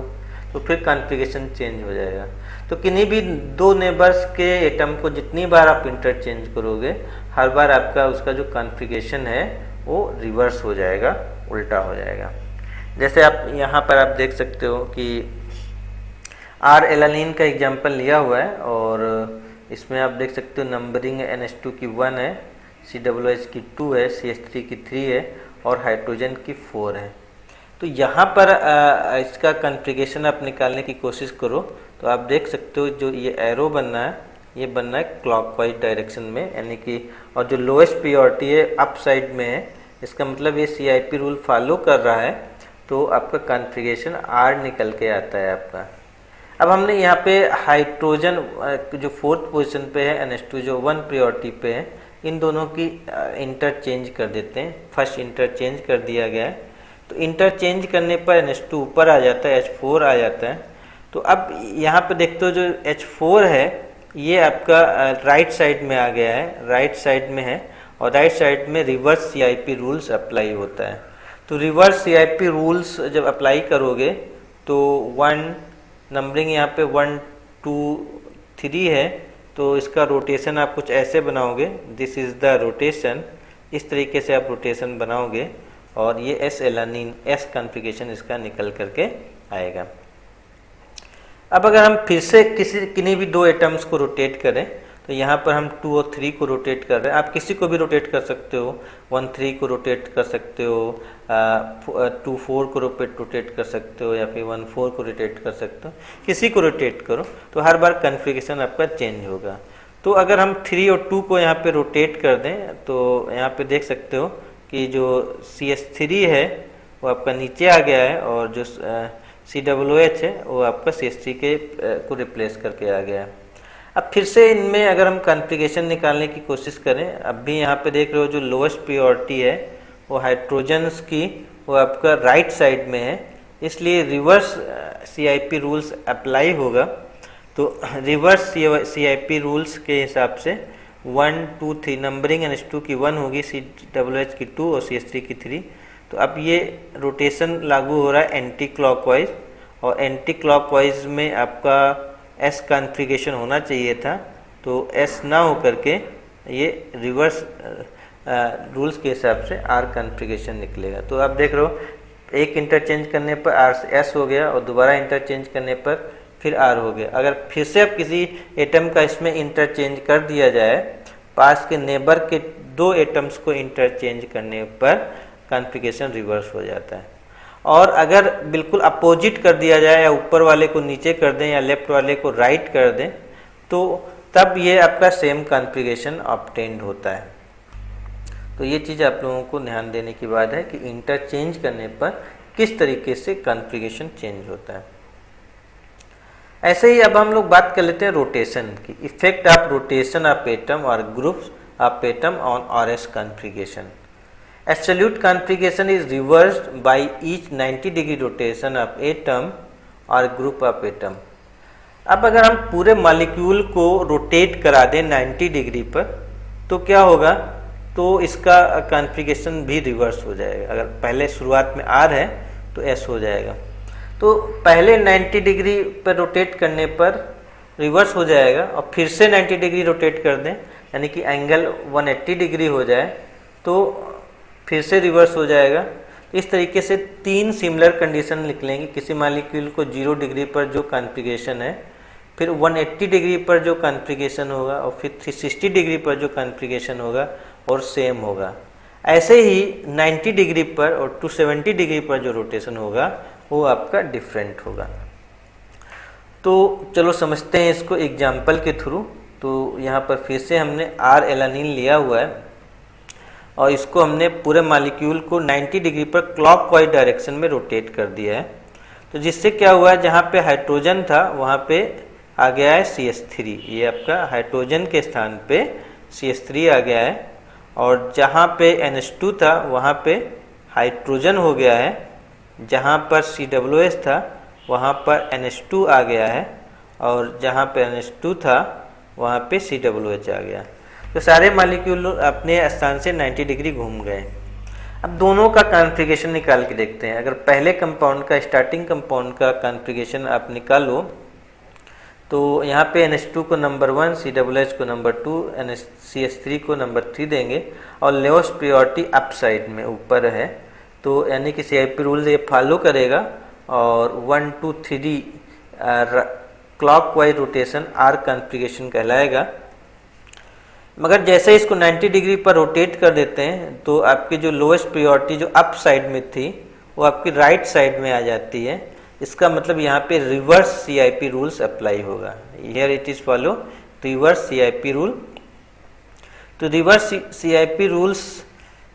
तो फिर कॉन्फ़िगरेशन चेंज हो जाएगा। तो किन्हीं भी दो नेबर्स के एटम को जितनी बार आप इंटरचेंज करोगे, हर बार आपका उसका जो कॉन्फ़िगरेशन है वो रिवर्स हो जाएगा, उल्टा हो जाएगा। जैसे आप यहाँ पर आप देख सकते हो कि आर एलानिन का एग्जाम्पल लिया हुआ है, और इसमें आप देख सकते हो नंबरिंग NH2 की 1 है, COOH की 2 है, CH3 की 3 है और हाइड्रोजन की 4 है। तो यहाँ पर इसका कॉन्फ़िगरेशन आप निकालने की कोशिश करो तो आप देख सकते हो जो ये एरो बनना है, ये बनना है क्लॉकवाइज डायरेक्शन में, यानी कि, और जो लोएस्ट प्रायोरिटी है अप साइड में है, इसका मतलब ये CIP रूल फॉलो कर रहा है, तो आपका कॉन्फ़िगरेशन आर निकल के आता है आपका। अब हमने यहाँ पे हाइड्रोजन जो 4th पोजीशन पे है, NH2 जो 1 प्रायोरिटी पे है, इन दोनों की इंटरचेंज कर देते हैं। फर्स्ट इंटरचेंज कर दिया गया है, तो इंटरचेंज करने पर NH2 ऊपर आ जाता है, H4 आ जाता है। तो अब यहाँ पे देखते हो जो H4 है ये आपका राइट साइड में आ गया है, राइट साइड में है, और राइट साइड में रिवर्स CIP रूल्स अप्लाई होता है। तो रिवर्स CIP रूल्स जब अप्लाई करोगे तो 1 नंबरिंग यहाँ पे 1 2 3 है, तो इसका रोटेशन आप कुछ ऐसे बनाओगे, दिस इज़ द रोटेशन, इस तरीके से आप रोटेशन बनाओगे और ये S एलानिन S कॉन्फ़िगरेशन इसका निकल करके आएगा। अब अगर हम फिर से किन्हीं भी 2 एटम्स को रोटेट करें, तो यहाँ पर हम 2 और 3 को रोटेट कर रहे हैं, आप किसी को भी रोटेट कर सकते हो, 1 3 को रोटेट कर सकते हो, 2 4 को रोटेट कर सकते हो, या फिर 1 4 को रोटेट कर सकते हो, किसी को रोटेट करो तो हर बार कॉन्फ़िगरेशन आपका चेंज होगा। तो अगर हम 3 और 2 को यहाँ पे रोटेट कर दें तो यहाँ पे देख सकते हो कि जो CH3 है वो आपका नीचे आ गया है और जो COOH है वो आपका CH3 के को रिप्लेस करके आ गया है। अब फिर से इनमें अगर हम कॉन्फ़िगरेशन निकालने की कोशिश करें, अब भी यहाँ पे देख रहे हो जो लोएस्ट प्योरिटी है वो हाइड्रोजन्स की वो आपका राइट साइड में है, इसलिए रिवर्स CIP रूल्स अप्लाई होगा। तो रिवर्स CIP रूल्स के हिसाब से 1 2 3 नंबरिंग NH2 की 1 होगी, COOH की 2 और CH3 की 3। तो अब ये रोटेशन लागू हो रहा है एंटी क्लॉकवाइज, और एंटी क्लॉकवाइज में आपका S कॉन्फ़िगरेशन होना चाहिए था, तो S ना हो करके ये रिवर्स रूल्स के हिसाब से R कॉन्फ़िगरेशन निकलेगा। तो आप देख रहे हो एक इंटरचेंज करने पर R से S हो गया और दोबारा इंटरचेंज करने पर फिर R हो गया। अगर फिर से अब किसी एटम का इसमें इंटरचेंज कर दिया जाए, पास के नेबर के 2 एटम्स को इंटरचेंज करने पर कॉन्फ़िगरेशन रिवर्स हो जाता है। और अगर बिल्कुल अपोजिट कर दिया जाए, या ऊपर वाले को नीचे कर दें या लेफ्ट वाले को राइट कर दें, तो तब ये आपका सेम कॉन्फ़िगरेशन ऑब्टेन्ड होता है। तो ये चीज़ आप लोगों को ध्यान देने की बात है कि इंटरचेंज करने पर किस तरीके से कॉन्फ़िगरेशन चेंज होता है। ऐसे ही अब हम लोग बात कर लेते हैं रोटेशन की, effect of rotation of atom और groups of atom on RS configuration. Absolute configuration is reversed by each 90 degree rotation of atom or group of atom। अब अगर हम पूरे मॉलिक्यूल को रोटेट करा दें 90 डिग्री पर तो क्या होगा, तो इसका कॉन्फ़िगरेशन भी रिवर्स हो जाएगा। अगर पहले शुरुआत में R है तो S हो जाएगा, तो पहले 90 डिग्री पर रोटेट करने पर रिवर्स हो जाएगा और फिर से 90 डिग्री रोटेट कर दें, यानी कि एंगल 180 डिग्री हो जाए तो फिर से रिवर्स हो जाएगा। इस तरीके से 3 सिमिलर कंडीशन निकलेंगे। किसी मॉलिक्यूल को 0 डिग्री पर जो कॉन्फ़िगरेशन है, फिर 180 डिग्री पर जो कॉन्फ़िगरेशन होगा, और फिर 360 डिग्री पर जो कॉन्फ़िगरेशन होगा और सेम होगा। ऐसे ही 90 डिग्री पर और 270 डिग्री पर जो रोटेशन होगा वो आपका डिफरेंट होगा। तो चलो समझते हैं इसको एग्जाम्पल के थ्रू। तो यहाँ पर फिर से हमने R एलानिन लिया हुआ है और इसको हमने पूरे मॉलिक्यूल को 90 डिग्री पर क्लॉकवाइज डायरेक्शन में रोटेट कर दिया है। तो जिससे क्या हुआ है, जहाँ पे हाइड्रोजन था वहाँ पे आ गया है CH3, ये आपका हाइड्रोजन के स्थान पे CH3 आ गया है, और जहाँ पे NH2 था वहाँ पे हाइड्रोजन हो गया है, जहाँ पर COOH था वहाँ पर NH2 आ गया है, और जहाँ पे NH2 था वहाँ पे COOH आ गया। तो सारे मॉलिक्यूल अपने स्थान से 90 डिग्री घूम गए। अब दोनों का कॉन्फ़िगरेशन निकाल के देखते हैं। अगर पहले कंपाउंड का, स्टार्टिंग कंपाउंड का कॉन्फ़िगरेशन आप निकालो तो यहाँ पे NH2 को नंबर 1, COOH को नंबर 2, CH3 को नंबर 3 देंगे, और लोएस्ट प्रायोरिटी अप साइड में ऊपर है, तो यानी कि CIP रूल ये फॉलो करेगा, और 1 2 3 क्लॉकवाइज रोटेशन R कॉन्फ़िगरेशन कहलाएगा। मगर जैसे इसको 90 डिग्री पर रोटेट कर देते हैं तो आपकी जो लोएस्ट प्रायोरिटी जो अप साइड में थी वो आपकी राइट साइड में आ जाती है। इसका मतलब यहाँ पे रिवर्स CIP रूल्स अप्लाई होगा। Here it is follow reverse CIP rule. तो रिवर्स CIP रूल्स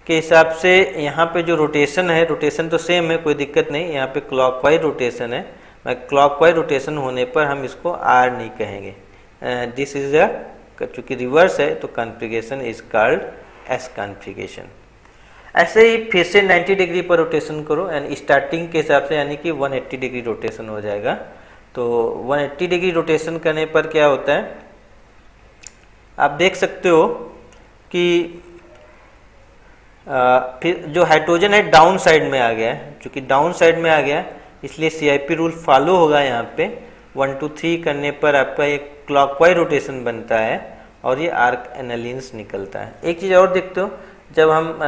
के हिसाब से यहाँ पे जो रोटेशन है, रोटेशन तो सेम है, कोई दिक्कत नहीं। यहाँ पे क्लॉकवाइज रोटेशन है, क्लॉकवाइज रोटेशन होने पर हम इसको R नहीं कहेंगे। दिस इज अ, चूँकि रिवर्स है तो configuration is called S configuration. ऐसे ही फिर से 90 डिग्री पर रोटेशन करो, यानी स्टार्टिंग के हिसाब से, यानी कि 180 डिग्री रोटेशन हो जाएगा। तो 180 डिग्री रोटेशन करने पर क्या होता है, आप देख सकते हो कि फिर जो हाइड्रोजन है डाउन साइड में आ गया है, चूँकि डाउन साइड में आ गया इसलिए CIP रूल फॉलो होगा। यहाँ पे 1 2 3 करने पर आपका एक क्लॉकवाइज रोटेशन बनता है और ये आर्क एनालिन्स निकलता है। एक चीज़ और देखते हो, जब हम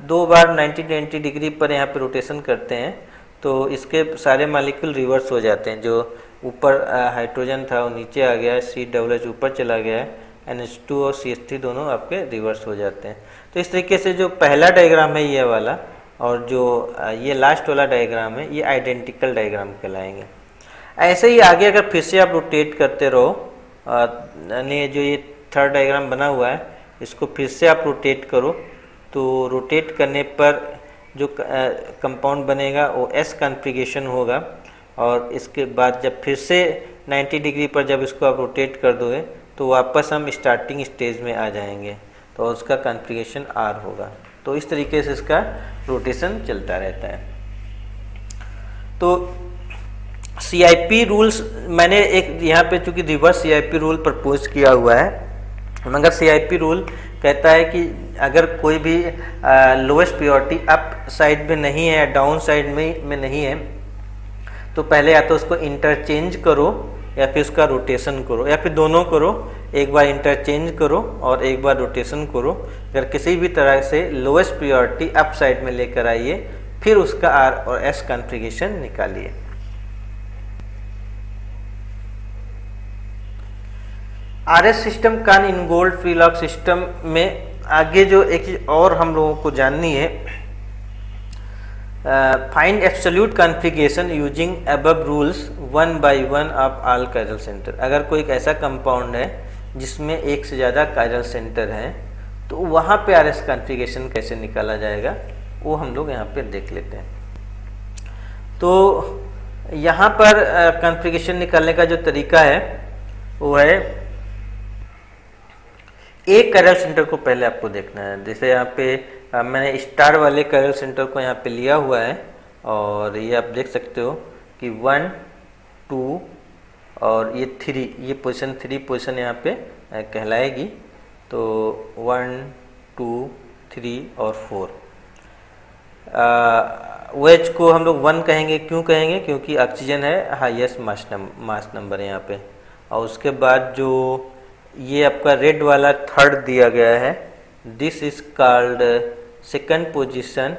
2 बार 90 डिग्री पर यहाँ पे रोटेशन करते हैं तो इसके सारे मॉलिक्यूल रिवर्स हो जाते हैं। जो ऊपर हाइड्रोजन था वो नीचे आ गया है, COOH ऊपर चला गया है, NH2 और CH3 दोनों आपके रिवर्स हो जाते हैं। तो इस तरीके से जो पहला डायग्राम है ये वाला और जो ये लास्ट वाला डायग्राम है ये आइडेंटिकल डायग्राम कहलाएंगे। ऐसे ही आगे अगर फिर से आप रोटेट करते रहो, यानी जो ये थर्ड डायग्राम बना हुआ है इसको फिर से आप रोटेट करो तो रोटेट करने पर जो कंपाउंड बनेगा वो S कॉन्फ़िगरेशन होगा। और इसके बाद जब फिर से 90 डिग्री पर जब इसको आप रोटेट कर दोगे तो वापस हम स्टार्टिंग स्टेज में आ जाएंगे, तो उसका कॉन्फ़िगरेशन R होगा। तो इस तरीके से इसका रोटेशन चलता रहता है। तो CIP रूल्स मैंने एक यहाँ पे चूँकि रिवर्स CIP रूल प्रपोज किया हुआ है, मगर CIP रूल कहता है कि अगर कोई भी लोएस्ट प्योरिटी अप साइड में नहीं है, डाउन साइड में नहीं है, तो पहले या तो उसको इंटरचेंज करो या फिर उसका रोटेशन करो या फिर दोनों करो। एक बार इंटरचेंज करो और एक बार रोटेशन करो। अगर किसी भी तरह से लोएस्ट प्योरिटी अप साइड में लेकर आइए, फिर उसका R और S कॉन्फ़िगरेशन निकालिए। RS सिस्टम कान इनगोल्ड फ्री लॉक सिस्टम में आगे जो एक चीज और हम लोगों को जाननी है, find absolute configuration using above rules 1 by 1 of all chiral centre. अगर कोई एक ऐसा कंपाउंड है जिसमें एक से ज़्यादा कायरल सेंटर है तो वहाँ पे RS कॉन्फ़िगरेशन कैसे निकाला जाएगा वो हम लोग यहाँ पे देख लेते हैं। तो यहाँ पर कॉन्फ़िगरेशन निकालने का जो तरीका है वो है, एक कायरल सेंटर को पहले आपको देखना है। जैसे यहाँ पे मैंने स्टार वाले कायरल सेंटर को यहाँ पे लिया हुआ है और ये आप देख सकते हो कि 1 2 और ये 3, ये पोजीशन 3 पोजीशन यहाँ पे कहलाएगी। तो 1 2 3 और 4 OH को हम लोग 1 कहेंगे। क्यों कहेंगे? क्योंकि ऑक्सीजन है हाईएस्ट मास नंबर यहाँ पे। और उसके बाद जो ये आपका रेड वाला थर्ड दिया गया है, this is called second position.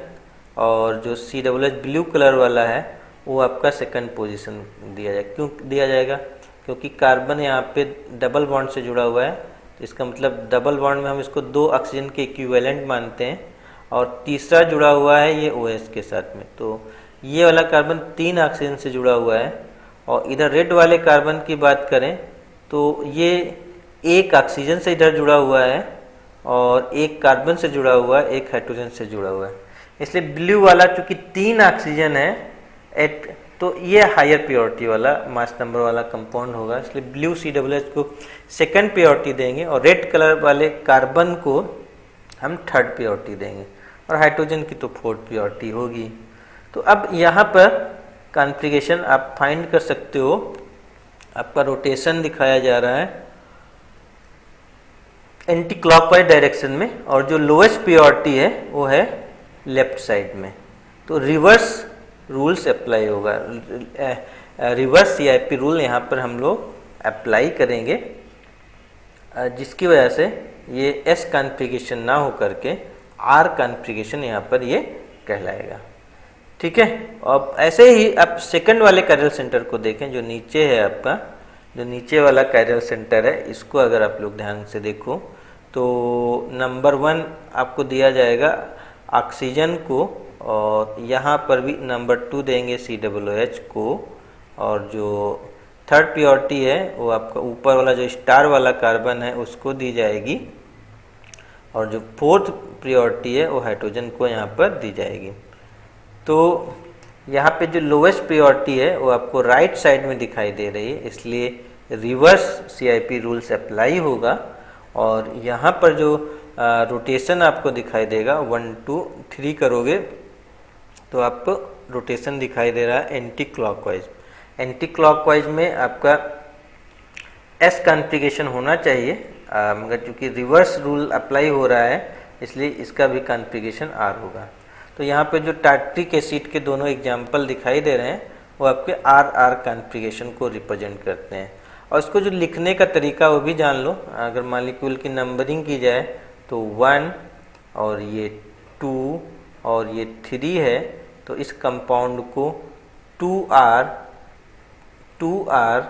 और जो COOH ब्लू कलर वाला है वो आपका सेकंड पोजीशन दिया जाएगा। क्यों दिया जाएगा? क्योंकि कार्बन यहाँ पे डबल बॉन्ड से जुड़ा हुआ है, तो इसका मतलब डबल बॉन्ड में हम इसको 2 ऑक्सीजन के इक्विवेलेंट मानते हैं और तीसरा जुड़ा हुआ है ये OH के साथ में। तो ये वाला कार्बन 3 ऑक्सीजन से जुड़ा हुआ है। और इधर रेड वाले कार्बन की बात करें तो ये एक ऑक्सीजन से इधर जुड़ा हुआ है और एक कार्बन से जुड़ा हुआ है, एक हाइड्रोजन से जुड़ा हुआ है। इसलिए ब्लू वाला चूंकि 3 ऑक्सीजन है तो ये हायर प्योरिटी वाला मास नंबर वाला कंपाउंड होगा, इसलिए ब्लू COOH को सेकंड प्योरिटी देंगे और रेड कलर वाले कार्बन को हम थर्ड प्योरिटी देंगे और हाइड्रोजन की तो फोर्थ प्योरिटी होगी। तो अब यहाँ पर कॉन्फ़िगरेशन आप फाइंड कर सकते हो। आपका रोटेशन दिखाया जा रहा है एंटी क्लॉकवाइज डायरेक्शन में और जो लोएस्ट प्योरिटी है वो है लेफ्ट साइड में। तो रिवर्स रूल्स अप्लाई होगा, रिवर्स CIP रूल यहाँ पर हम लोग अप्लाई करेंगे, जिसकी वजह से ये S कॉन्फ़िगरेशन ना हो करके R कॉन्फ़िगरेशन यहाँ पर ये कहलाएगा। ठीक है। अब ऐसे ही आप सेकंड वाले कायरल सेंटर को देखें, जो नीचे है आपका, जो नीचे वाला कायरल सेंटर है, इसको अगर आप लोग ध्यान से देखो तो नंबर 1 आपको दिया जाएगा ऑक्सीजन को और यहाँ पर भी नंबर 2 देंगे COOH को और जो थर्ड प्योरिटी है वो आपका ऊपर वाला जो स्टार वाला कार्बन है उसको दी जाएगी और जो फोर्थ प्योरिटी है वो हाइड्रोजन को यहाँ पर दी जाएगी। तो यहाँ पे जो लोएस्ट प्योरिटी है वो आपको राइट साइड में दिखाई दे रही है, इसलिए रिवर्स CIP रूल्स अप्लाई होगा। और यहाँ पर जो रोटेशन आपको दिखाई देगा 1 2 3 करोगे तो आपको रोटेशन दिखाई दे रहा है एंटी क्लॉकवाइज। एंटी क्लॉकवाइज में आपका S कॉन्फ़िगरेशन होना चाहिए, मगर चूँकि रिवर्स रूल अप्लाई हो रहा है इसलिए इसका भी कॉन्फ़िगरेशन R होगा। तो यहाँ पे जो टार्ट्रिक एसिड के दोनों एग्जाम्पल दिखाई दे रहे हैं वो आपके RR कॉन्फ़िगरेशन को रिप्रेजेंट करते हैं। और इसको जो लिखने का तरीका वो भी जान लो। अगर मॉलिक्यूल की नंबरिंग की जाए तो 1 और ये 2 और ये 3 है, तो इस कंपाउंड को 2R 3R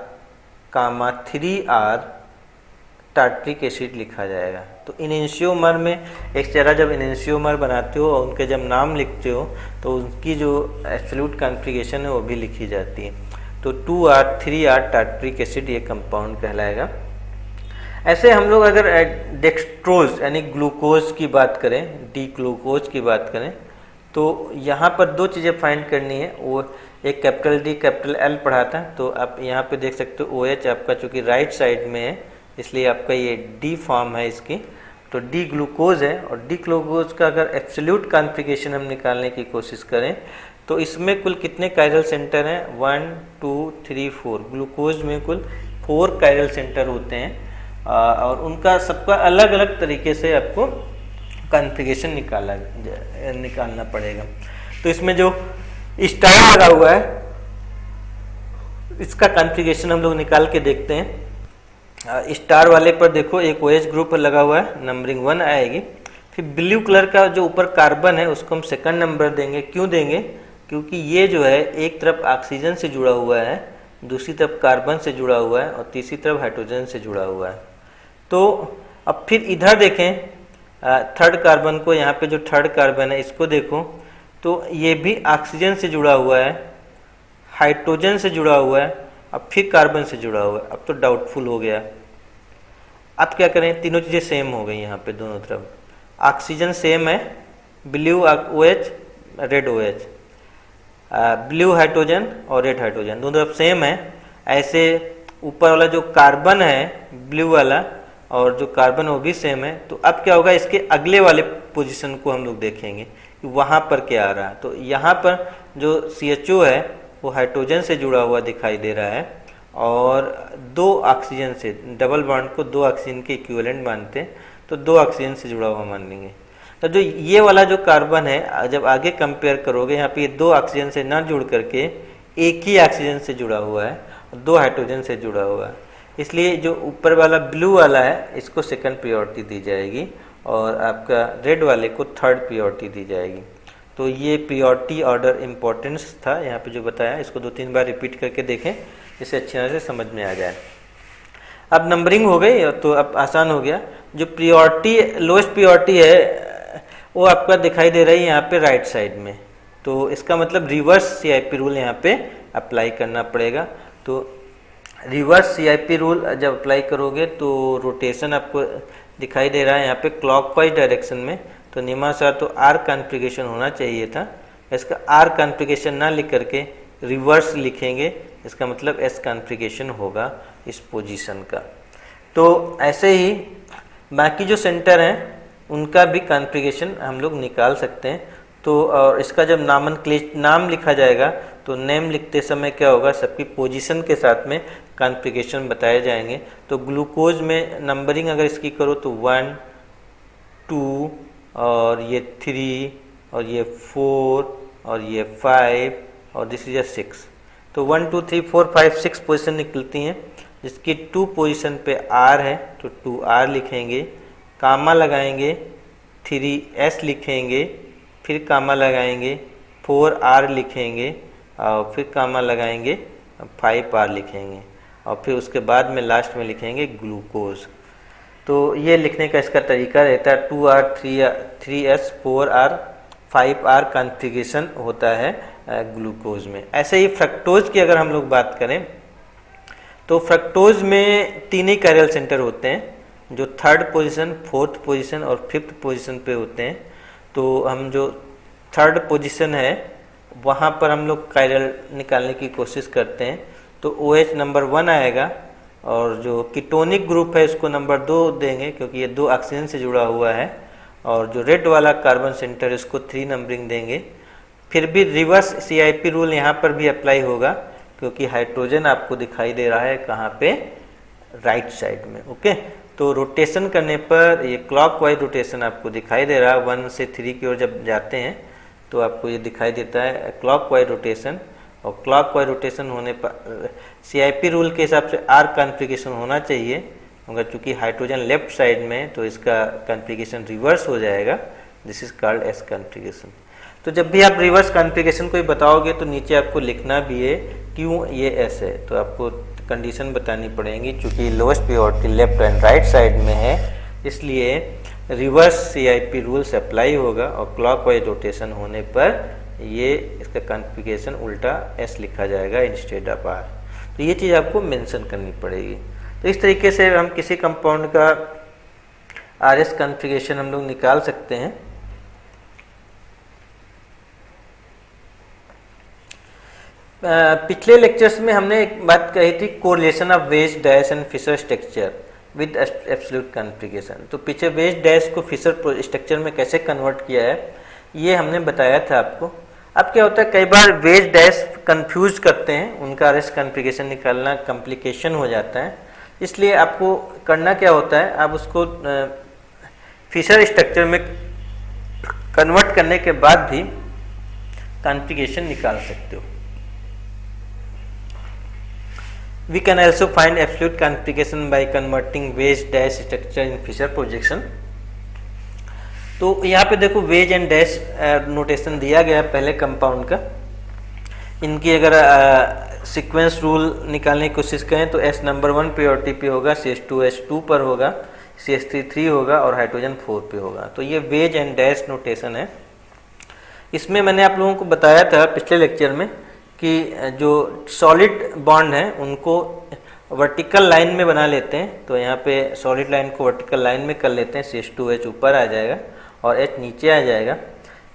टार्ट्रिक एसिड लिखा जाएगा। तो इनेंशियोमर में एक जरा जब इनेंशियोमर बनाते हो और उनके जब नाम लिखते हो तो उनकी जो एब्सोल्यूट कॉन्फ़िगरेशन है वो भी लिखी जाती है। तो 2R 3R टार्ट्रिक एसिड ये कंपाउंड कहलाएगा। ऐसे हम लोग अगर डेक्सट्रोज यानी ग्लूकोज की बात करें, डी ग्लूकोज की बात करें, तो यहाँ पर दो चीज़ें फाइंड करनी है। वो एक कैपिटल डी कैपिटल एल पढ़ा था, तो आप यहाँ पे देख सकते हो OH आपका चूँकि राइट साइड में है इसलिए आपका ये डी फॉर्म है इसकी, तो डी ग्लूकोज है। और डी ग्लूकोज का अगर एब्सोल्यूट कॉन्फ़िगरेशन हम निकालने की कोशिश करें तो इसमें कुल कितने कायरल सेंटर हैं? 1 2 3 4। ग्लूकोज में कुल 4 कायरल सेंटर होते हैं और उनका सबका अलग अलग तरीके से आपको कॉन्फ़िगरेशन निकालना पड़ेगा। तो इसमें जो स्टार लगा हुआ है इसका कॉन्फ़िगरेशन हम लोग निकाल के देखते हैं। स्टार वाले पर देखो एक OH ग्रुप लगा हुआ है, नंबरिंग 1 आएगी। फिर ब्लू कलर का जो ऊपर कार्बन है उसको हम सेकंड नंबर देंगे। क्यों देंगे? क्योंकि ये जो है एक तरफ ऑक्सीजन से जुड़ा हुआ है, दूसरी तरफ कार्बन से जुड़ा हुआ है और तीसरी तरफ हाइड्रोजन से जुड़ा हुआ है। तो अब फिर इधर देखें थर्ड कार्बन को, यहाँ पे जो थर्ड कार्बन है इसको देखो तो ये भी ऑक्सीजन से जुड़ा हुआ है, हाइड्रोजन से जुड़ा हुआ है, अब फिर कार्बन से जुड़ा हुआ है। अब तो डाउटफुल हो गया। अब क्या करें? तीनों चीज़ें सेम हो गई यहाँ पे दोनों तरफ। ऑक्सीजन सेम है, blue OH red OH, blue hydrogen और रेड हाइड्रोजन दोनों तरफ सेम है। ऐसे ऊपर वाला जो कार्बन है ब्लू वाला और जो कार्बन वो भी सेम है। तो अब क्या होगा? इसके अगले वाले पोजीशन को हम लोग देखेंगे कि वहाँ पर क्या आ रहा है। तो यहाँ पर जो CHO है वो हाइड्रोजन से जुड़ा हुआ दिखाई दे रहा है और 2 ऑक्सीजन से, डबल बॉन्ड को 2 ऑक्सीजन के इक्विवेलेंट मानते हैं तो 2 ऑक्सीजन से जुड़ा हुआ मान लेंगे। तो जो ये वाला जो कार्बन है जब आगे कंपेयर करोगे यहाँ पे ये 2 ऑक्सीजन से ना जुड़ करके एक ही ऑक्सीजन से जुड़ा हुआ है और 2 हाइड्रोजन से जुड़ा हुआ है, इसलिए जो ऊपर वाला ब्लू वाला है इसको सेकंड प्रायोरिटी दी जाएगी और आपका रेड वाले को थर्ड प्रायोरिटी दी जाएगी। तो ये प्रायोरिटी ऑर्डर इम्पोर्टेंस था यहाँ पे जो बताया, इसको 2-3 बार रिपीट करके देखें जिससे अच्छी तरह से समझ में आ जाए। अब नंबरिंग हो गई तो अब आसान हो गया। जो प्रायोरिटी लोएस्ट प्रायोरिटी है वो आपका दिखाई दे रही है यहाँ पे राइट साइड में, तो इसका मतलब रिवर्स CIP रूल यहाँ पे अप्लाई करना पड़ेगा। तो रिवर्स CIP रूल जब अप्लाई करोगे तो रोटेशन आपको दिखाई दे रहा है यहाँ पे क्लॉकवाइज डायरेक्शन में, तो नियमानुसार तो R कॉन्फ़िगरेशन होना चाहिए था। इसका R कॉन्फ़िगरेशन ना लिख करके रिवर्स लिखेंगे, इसका मतलब S कॉन्फ़िगरेशन होगा इस पोजीशन का। तो ऐसे ही बाकी जो सेंटर हैं उनका भी कॉन्फ़िगरेशन हम लोग निकाल सकते हैं। तो और इसका जब नाम लिखा जाएगा तो नेम लिखते समय क्या होगा? सबकी पोजीशन के साथ में कॉन्फ़िगरेशन बताए जाएंगे। तो ग्लूकोज में नंबरिंग अगर इसकी करो तो 1 2 और ये 3 और ये 4 और ये 5 और दिस इज 6। तो 1 2 3 4 5 6 पोजीशन निकलती हैं, जिसकी 2 पोजीशन पे R है तो 2R लिखेंगे, कामा लगाएंगे, 3S लिखेंगे, फिर कामा लगाएंगे, 4R लिखेंगे और फिर कामा लगाएंगे, 5R लिखेंगे और फिर उसके बाद में लास्ट में लिखेंगे ग्लूकोज। तो ये लिखने का इसका तरीका रहता है। 2R 3S 4R 5R configuration होता है ग्लूकोज में। ऐसे ही फ्रक्टोज की अगर हम लोग बात करें तो फ्रक्टोज में 3 ही कायरल सेंटर होते हैं जो थर्ड पोजीशन, फोर्थ पोजीशन और फिफ्थ पोजीशन पे होते हैं। तो हम जो थर्ड पोजीशन है वहाँ पर हम लोग कायरल निकालने की कोशिश करते हैं। तो OH नंबर 1 आएगा और जो कीटोनिक ग्रुप है इसको नंबर 2 देंगे क्योंकि ये 2 ऑक्सीजन से जुड़ा हुआ है, और जो रेड वाला कार्बन सेंटर इसको 3 नंबरिंग देंगे। फिर भी रिवर्स CIP रूल यहाँ पर भी अप्लाई होगा क्योंकि हाइड्रोजन आपको दिखाई दे रहा है कहाँ पे? राइट साइड में। ओके, तो रोटेशन करने पर ये क्लॉकवाइज रोटेशन आपको दिखाई दे रहा है। 1 से 3 की ओर जब जाते हैं तो आपको ये दिखाई देता है क्लॉकवाइज रोटेशन। और क्लॉकवाइज रोटेशन होने पर CIP रूल के हिसाब से आर कॉन्फ़िगरेशन होना चाहिए, मगर चूंकि हाइड्रोजन लेफ्ट साइड में है तो इसका कॉन्फ़िगरेशन रिवर्स हो जाएगा। This is called S configuration. तो जब भी आप रिवर्स कॉन्फ़िगरेशन कोई बताओगे तो नीचे आपको लिखना भी है क्यों ये एस है, तो आपको कंडीशन बतानी पड़ेगी। चूंकि lowest purity left and right side में है इसलिए रिवर्स CIP रूल्स अप्लाई होगा और क्लॉकवाइज रोटेशन होने पर ये इसका कॉन्फ़िगरेशन उल्टा एस लिखा जाएगा इंस्टेड ऑफ आर। तो ये चीज़ आपको मेंशन करनी पड़ेगी। तो इस तरीके से हम किसी कंपाउंड का RS कॉन्फ़िगरेशन हम लोग निकाल सकते हैं। पिछले लेक्चर्स में हमने एक बात कही थी, correlation of wedge dash and Fischer structure with absolute configuration. तो पीछे वेज डैश को फिशर स्ट्रक्चर में कैसे कन्वर्ट किया है ये हमने बताया था आपको। अब क्या होता है, कई बार वेज डैश कंफ्यूज करते हैं, उनका RS कॉन्फ़िगरेशन निकालना कॉम्प्लिकेशन हो जाता है। इसलिए आपको करना क्या होता है, आप उसको फिशर स्ट्रक्चर में कन्वर्ट करने के बाद भी कॉन्फ़िगरेशन निकाल सकते हो। We can also find absolute configuration by converting wedge dash structure in Fisher projection। तो यहाँ पे देखो वेज एंड डैश नोटेशन दिया गया है पहले कंपाउंड का। इनकी अगर सीक्वेंस रूल निकालने की कोशिश करें तो S नंबर 1 प्योरिटी पे होगा, CH2 H2 पर होगा, CH3 3 होगा और हाइड्रोजन 4 पे होगा। तो ये वेज एंड डैश नोटेशन है। इसमें मैंने आप लोगों को बताया था पिछले लेक्चर में कि जो सॉलिड बॉन्ड हैं उनको वर्टिकल लाइन में बना लेते हैं। तो यहाँ पे सॉलिड लाइन को वर्टिकल लाइन में कर लेते हैं, CH2H ऊपर आ जाएगा और H नीचे आ जाएगा।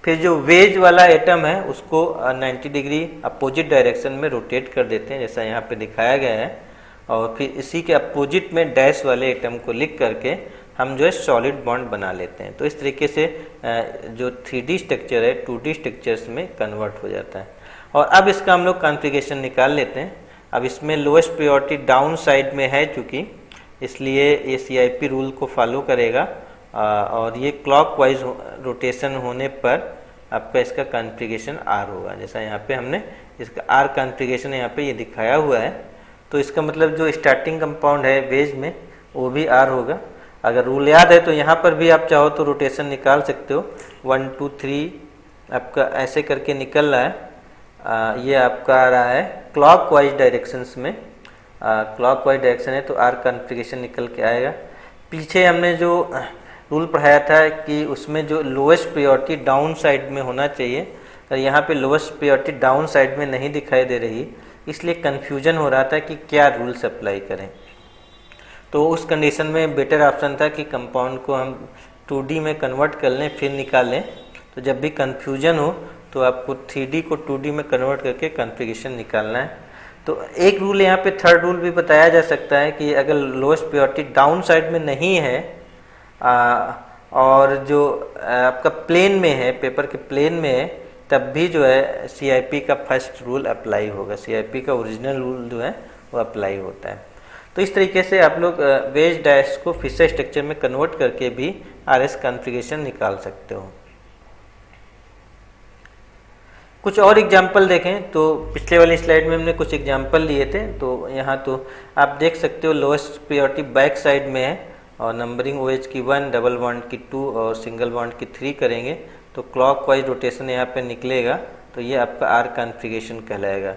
फिर जो वेज वाला एटम है उसको 90 डिग्री अपोजिट डायरेक्शन में रोटेट कर देते हैं जैसा यहाँ पे दिखाया गया है, और फिर इसी के अपोजिट में डैश वाले एटम को लिख करके हम जो है सॉलिड बॉन्ड बना लेते हैं। तो इस तरीके से जो 3D स्ट्रक्चर है 2D स्ट्रक्चर्स में कन्वर्ट हो जाता है। और अब इसका हम लोग कॉन्फ़िगरेशन निकाल लेते हैं। अब इसमें लोएस्ट प्रायोरिटी डाउन साइड में है चूँकि, इसलिए ये CIP रूल को फॉलो करेगा और ये क्लॉकवाइज रोटेशन होने पर आपका इसका कॉन्फ़िगरेशन R होगा। जैसा यहाँ पे हमने इसका R कॉन्फ़िगरेशन यहाँ पे ये दिखाया हुआ है। तो इसका मतलब जो स्टार्टिंग कंपाउंड है वेज में वो भी R होगा। अगर रूल याद है तो यहाँ पर भी आप चाहो तो रोटेशन निकाल सकते हो। 1 2 3 आपका ऐसे करके निकल रहा है। ये आपका आ रहा है क्लॉकवाइज डायरेक्शंस में, क्लॉकवाइज डायरेक्शन है तो R कॉन्फ़िगरेशन निकल के आएगा। पीछे हमने जो रूल पढ़ाया था कि उसमें जो लोएस्ट प्रायोरिटी डाउन साइड में होना चाहिए, और यहाँ पे लोएस्ट प्रायोरिटी डाउन साइड में नहीं दिखाई दे रही, इसलिए कन्फ्यूजन हो रहा था कि क्या रूल्स अप्लाई करें। तो उस कंडीशन में बेटर ऑप्शन था कि कंपाउंड को हम 2D में कन्वर्ट कर लें फिर निकालें। तो जब भी कन्फ्यूजन हो तो आपको 3D को 2D में कन्वर्ट करके कॉन्फ़िगरेशन निकालना है। तो एक रूल यहाँ पे थर्ड रूल भी बताया जा सकता है कि अगर लोएस्ट प्रायोरिटी डाउन साइड में नहीं है और जो आपका प्लेन में है, पेपर के प्लेन में है, तब भी जो है CIP का फर्स्ट रूल अप्लाई होगा। CIP का ओरिजिनल रूल जो है वो अप्लाई होता है। तो इस तरीके से आप लोग वेज डैश को फिशर स्ट्रक्चर में कन्वर्ट करके भी RS कॉन्फ़िगरेशन निकाल सकते हो। कुछ और एग्जाम्पल देखें तो पिछले वाली स्लाइड में हमने कुछ एग्जाम्पल लिए थे। तो यहाँ तो आप देख सकते हो लोएस्ट प्रायोरिटी बैक साइड में है और नंबरिंग OH की 1, डबल बॉन्ड की 2 और सिंगल बॉन्ड की 3 करेंगे तो क्लॉकवाइज रोटेशन यहाँ पे निकलेगा। तो ये आपका R कॉन्फ़िगरेशन कहलाएगा।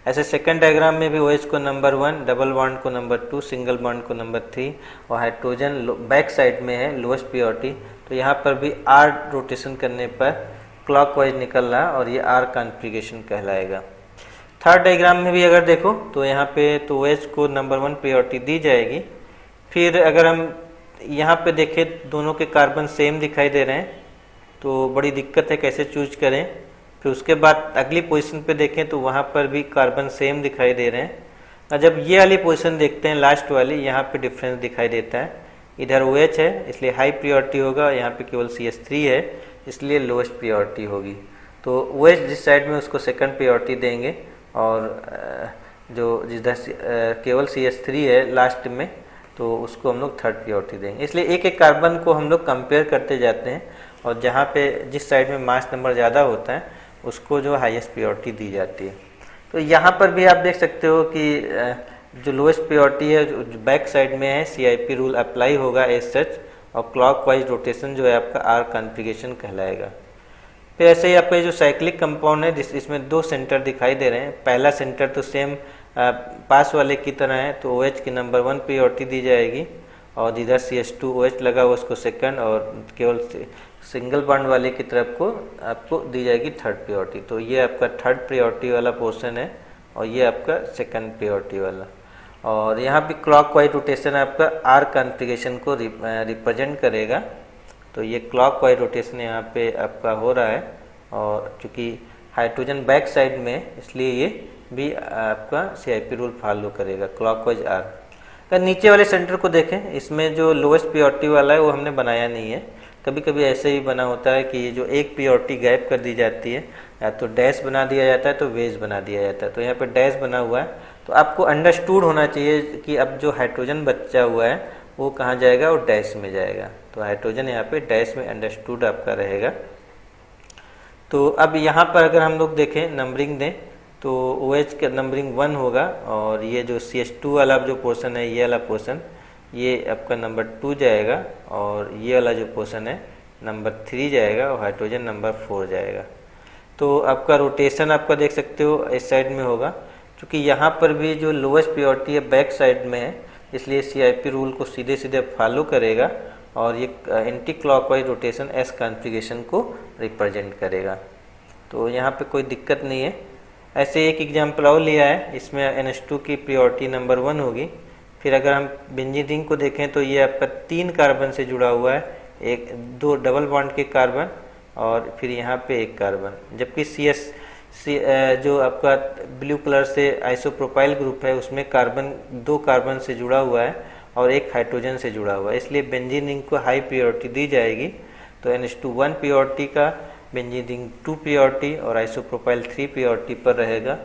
ऐसे सेकंड डायग्राम में भी OH को नंबर 1, डबल बॉन्ड को नंबर 2, सिंगल बॉन्ड को नंबर 3 और हाइड्रोजन बैक साइड में है लोएस्ट प्रायोरिटी। तो यहाँ पर भी R रोटेशन करने पर क्लॉकवाइज निकल रहा है और ये R कॉन्फ़िगरेशन कहलाएगा। थर्ड डायग्राम में भी अगर देखो तो यहाँ पे तो OH को नंबर 1 प्रायोरिटी दी जाएगी। फिर अगर हम यहाँ पे देखें दोनों के कार्बन सेम दिखाई दे रहे हैं तो बड़ी दिक्कत है कैसे चूज करें। फिर उसके बाद अगली पोजीशन पे देखें तो वहाँ पर भी कार्बन सेम दिखाई दे रहे हैं। और जब ये वाली पोजीशन देखते हैं लास्ट वाली, यहाँ पे डिफरेंस दिखाई देता है। इधर OH है इसलिए हाई प्रायोरिटी होगा, यहाँ पे केवल CH3 है इसलिए लोएस्ट प्रायोरिटी होगी। तो OH जिस साइड में उसको सेकंड प्रायोरिटी देंगे और जो जिधर केवल CH3 है लास्ट में तो उसको हम लोग थर्ड प्रियोरिटी देंगे। इसलिए एक एक कार्बन को हम लोग कंपेयर करते जाते हैं और जहाँ पे जिस साइड में मास नंबर ज़्यादा होता है उसको जो हाईएस्ट प्रियोरिटी दी जाती है। तो यहाँ पर भी आप देख सकते हो कि जो लोएस्ट प्रियोरिटी है जो बैक साइड में है CIP रूल अप्लाई होगा एज सच, और क्लॉकवाइज रोटेशन जो है आपका आर कॉन्फ़िगरेशन कहलाएगा। फिर ऐसे ही आपका ये जो साइक्लिक कंपाउंड है इसमें दो सेंटर दिखाई दे रहे हैं। पहला सेंटर तो सेम पास वाले की तरह है, तो OH की नंबर 1 प्रियोरिटी दी जाएगी और इधर CH2OH लगा हुआ उसको सेकंड, और केवल सिंगल बॉन्ड वाले की तरफ को आपको दी जाएगी थर्ड प्रियोरिटी। तो ये आपका थर्ड प्रियोरिटी वाला पोर्शन है और ये आपका सेकंड प्रियोरिटी वाला। और यहाँ भी क्लॉकवाइज रोटेशन आपका आर कॉन्फ़िगरेशन को रिप्रेजेंट करेगा। तो ये क्लॉकवाइज रोटेशन यहाँ पे आपका हो रहा है, और चूँकि हाइड्रोजन बैक साइड में है इसलिए ये भी आपका CIP रूल फॉलो करेगा क्लॉकवाइज आर। अगर नीचे वाले सेंटर को देखें, इसमें जो लोएस्ट प्रियोरिटी वाला है वो हमने बनाया नहीं है। कभी कभी ऐसे ही बना होता है कि जो एक प्रियोरिटी गैप कर दी जाती है, या तो डैश बना दिया जाता है तो वेज बना दिया जाता है। तो यहाँ पे डैश बना हुआ है, तो आपको अंडरस्टूड होना चाहिए कि अब जो हाइड्रोजन बचा हुआ है वो कहाँ जाएगा, वो डैश में जाएगा। तो हाइड्रोजन यहाँ पे डैश में अंडरस्टूड आपका रहेगा। तो अब यहाँ पर अगर हम लोग देखें नंबरिंग दें तो OH का नंबरिंग 1 होगा, और ये जो CH2 वाला जो पोर्शन है ये वाला पोर्शन ये आपका नंबर 2 जाएगा, और ये वाला जो पोर्शन है नंबर 3 जाएगा, और हाइड्रोजन नंबर 4 जाएगा। तो आपका रोटेशन आपका देख सकते हो इस साइड में होगा, क्योंकि यहाँ पर भी जो लोएस्ट प्रियोरिटी है बैक साइड में है इसलिए CIP रूल को सीधे सीधे फॉलो करेगा, और ये anti clockwise rotation S configuration को रिप्रेजेंट करेगा। तो यहाँ पे कोई दिक्कत नहीं है। ऐसे एक एग्जाम्पल और लिया है, इसमें NH2 की प्रियोरिटी नंबर 1 होगी। फिर अगर हम बेंजीन रिंग को देखें तो ये आपका 3 कार्बन से जुड़ा हुआ है, एक 2 डबल बॉन्ड के कार्बन और फिर यहाँ पे एक कार्बन, जबकि जो आपका ब्लू कलर से आइसोप्रोपाइल ग्रुप है उसमें कार्बन 2 कार्बन से जुड़ा हुआ है और एक हाइड्रोजन से जुड़ा हुआ है, इसलिए बेंजीन रिंग को हाई प्रियोरिटी दी जाएगी। तो NH2 1 प्रियोरिटी का, बेंजीन रिंग 2 प्रियोरिटी और आइसोप्रोपाइल 3 प्रियोरिटी पर रहेगा।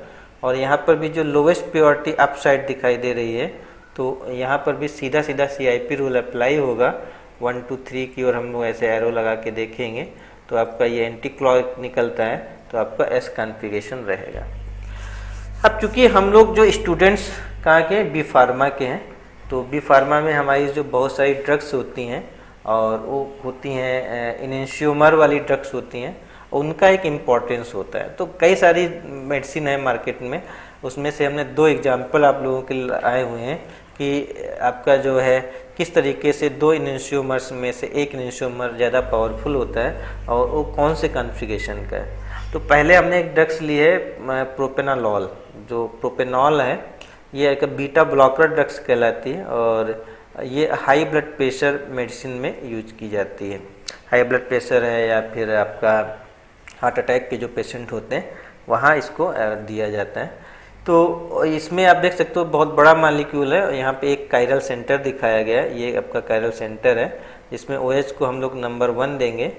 और यहाँ पर भी जो लोवेस्ट प्रियोरिटी अप साइड दिखाई दे रही है, तो यहाँ पर भी सीधा सीधा CIP रूल अप्लाई होगा 1 2 3 की ओर। हम लोग ऐसे एरो लगा के देखेंगे तो आपका ये एंटी क्लॉक निकलता है, तो आपका एस कॉन्फ़िगरेशन रहेगा। अब चूंकि हम लोग जो स्टूडेंट्स कहाँ के, बी फार्मा के हैं, तो बी फार्मा में हमारी जो बहुत सारी ड्रग्स होती हैं और वो होती हैं इनेंशियोमर वाली ड्रग्स होती हैं, उनका एक इम्पोर्टेंस होता है। तो कई सारी मेडिसिन है मार्केट में, उसमें से हमने 2 एग्जाम्पल आप लोगों के लिए आए हुए हैं कि आपका जो है किस तरीके से 2 इनेंशियोमर्स में से एक इनेंशियोमर ज़्यादा पावरफुल होता है और वो कौन से कॉन्फ़िगरेशन का है। तो पहले हमने एक ड्रग्स ली है प्रोपेनालॉल। जो प्रोपेनॉल है ये एक बीटा ब्लॉकर ड्रग्स कहलाती है और ये हाई ब्लड प्रेशर मेडिसिन में यूज की जाती है। हाई ब्लड प्रेशर है या फिर आपका हार्ट अटैक के जो पेशेंट होते हैं वहाँ इसको दिया जाता है। तो इसमें आप देख सकते हो बहुत बड़ा मॉलिक्यूल है, यहाँ पे एक कायरल सेंटर दिखाया गया है, ये आपका कायरल सेंटर है जिसमें OH को हम लोग नंबर 1 देंगे,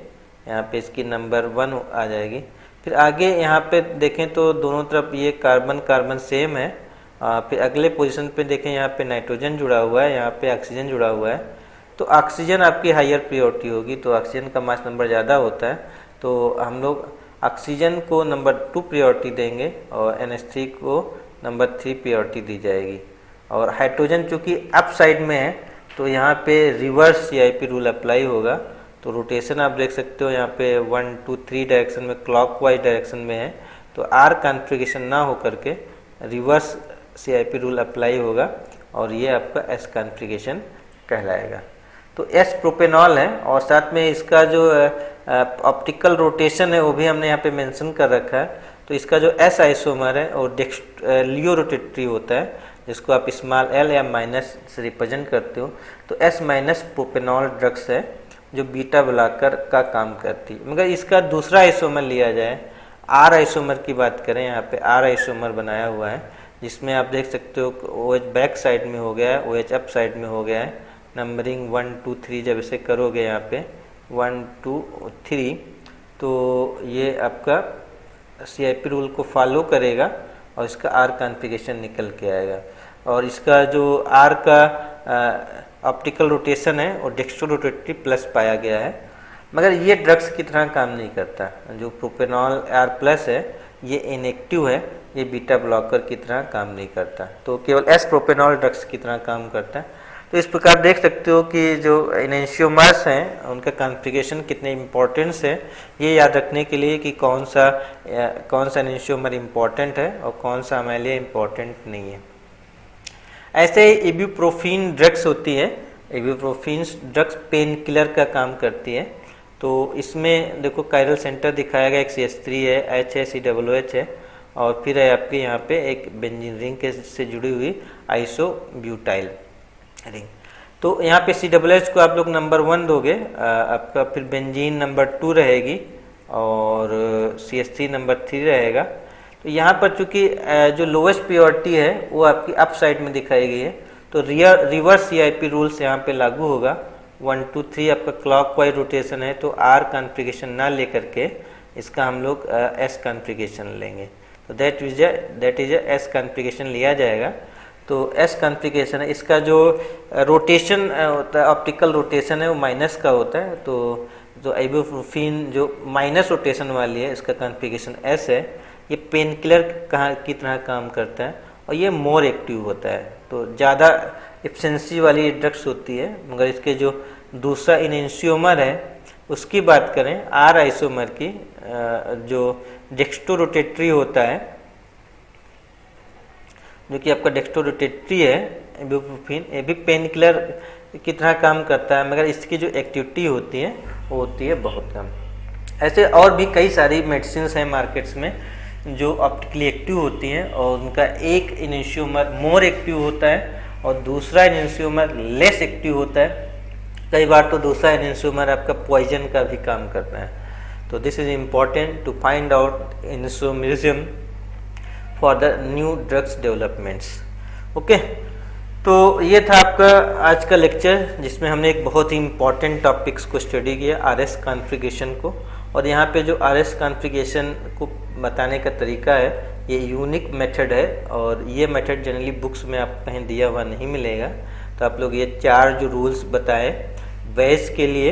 यहाँ पे इसकी नंबर 1 आ जाएगी। फिर आगे यहाँ पे देखें तो दोनों तरफ ये कार्बन कार्बन सेम है। फिर अगले पोजीशन पे देखें यहाँ पे नाइट्रोजन जुड़ा हुआ है, यहाँ पे ऑक्सीजन जुड़ा हुआ है। तो ऑक्सीजन आपकी हायर प्रियोरिटी होगी, तो ऑक्सीजन का मास नंबर ज़्यादा होता है, तो हम लोग ऑक्सीजन को नंबर 2 प्रियोरिटी देंगे और NH3 को नंबर 3 प्रियोरिटी दी जाएगी। और हाइड्रोजन चूँकि अप साइड में है तो यहाँ पे रिवर्स CIP रूल अप्लाई होगा। तो रोटेशन आप देख सकते हो यहाँ पे 1 2 3 डायरेक्शन में क्लॉकवाइज डायरेक्शन में है, तो आर कॉन्फ़िगरेशन ना हो करके रिवर्स CIP रूल अप्लाई होगा और ये आपका एस कॉन्फ़िगरेशन कहलाएगा। तो एस प्रोपेनॉल है और साथ में इसका जो ऑप्टिकल रोटेशन है वो भी हमने यहाँ पे मेंशन कर रखा है। तो इसका जो एस आइसोमर है और लियो रोटेटरी होता है, जिसको आप स्मॉल l या माइनस से रिप्रेजेंट करते हो। तो एस माइनस प्रोपेनॉल ड्रग्स है जो बीटा ब्लॉकर का काम करती है। मगर इसका दूसरा आइसोमर लिया जाए, आर आइसोमर की बात करें, यहाँ पे आर आइसोमर बनाया हुआ है जिसमें आप देख सकते हो OH बैक साइड में हो गया है, OH अप साइड में हो गया है। नंबरिंग 1 2 3 जब इसे करोगे यहाँ पे 1 2 3 तो ये आपका CIP रूल को फॉलो करेगा और इसका आर कॉन्फ़िगरेशन निकल के आएगा। और इसका जो आर का ऑप्टिकल रोटेशन है और डेक्स्ट्रो रोटेटरी प्लस पाया गया है, मगर ये ड्रग्स की तरह काम नहीं करता। जो प्रोपेनॉल आर प्लस है ये इनएक्टिव है, ये बीटा ब्लॉकर की तरह काम नहीं करता, तो केवल एस प्रोपेनॉल ड्रग्स की तरह काम करता है। तो इस प्रकार देख सकते हो कि जो एनेंशियोमर्स हैं उनका कॉन्फ़िगरेशन कितने इम्पोर्टेंस है, ये याद रखने के लिए कि कौन सा एनेंशियोमर इम्पोर्टेंट है और कौन सा हमारे लिए इम्पोर्टेंट नहीं है। ऐसे ही इबुप्रोफेन ड्रग्स होती है, इबुप्रोफेन ड्रग्स पेन किलर का काम करती है। तो इसमें देखो कायरल सेंटर दिखाया गया, एक CH3 है, H है, COOH है, और फिर है आपके यहाँ पे एक बेंजीन रिंग के से जुड़ी हुई आइसोब्यूटाइल रिंग। तो यहाँ पे COOH को आप लोग नंबर 1 दोगे, आपका फिर बेंजीन नंबर 2 रहेगी और CH3 नंबर 3 रहेगा। तो यहाँ पर चूंकि जो लोएस्ट प्योरिटी है वो आपकी अप साइड में दिखाई गई है, तो रिवर्स CIP रूल्स यहाँ पे लागू होगा। 1 2 3 आपका क्लॉकवाइज रोटेशन है, तो R कॉन्फ़िगरेशन ना लेकर के इसका हम लोग S कॉन्फ़िगरेशन लेंगे, तो दैट इज एस कॉन्फ़िगरेशन लिया जाएगा। तो S कॉन्फ़िगरेशन है, इसका जो रोटेशन होता है, ऑप्टिकल रोटेशन है, वो माइनस का होता है। तो जो इबुप्रोफेन जो माइनस रोटेशन वाली है इसका कॉन्फ़िगरेशन S है। ये पेन किलर की तरह काम करता है और ये मोर एक्टिव होता है, तो ज़्यादा एफिशिएंसी वाली ड्रग्स होती है। मगर इसके जो दूसरा इनेंशियोमर है उसकी बात करें, R आइसोमर की, जो डेक्स्ट्रो रोटेटरी होता है, जो कि आपका डेक्स्ट्रो रोटेटरी है इबुप्रोफेन, ये भी पेन किलर की तरह काम करता है, मगर इसकी जो एक्टिविटी होती है वो होती है बहुत कम। ऐसे और भी कई सारी मेडिसिन हैं मार्केट्स में जो ऑप्टिकली एक्टिव होती हैं और उनका एक इनेंशियोमर मोर एक्टिव होता है और दूसरा इनेंशियोमर लेस एक्टिव होता है। कई बार तो दूसरा इनेंशियोमर आपका पॉइजन का भी काम करता है। तो this is important to find out enantiomerism for the new drugs developments. Okay, तो ये था आपका आज का लेक्चर जिसमें हमने एक बहुत ही इम्पॉर्टेंट टॉपिक्स को स्टडी किया, RS कॉन्फ़िगरेशन को। और यहाँ पे जो RS कॉन्फ़िगरेशन को बताने का तरीका है ये यूनिक मेथड है और ये मेथड जनरली बुक्स में आपको कहीं दिया हुआ नहीं मिलेगा। तो आप लोग ये 4 जो रूल्स बताए वेज के लिए,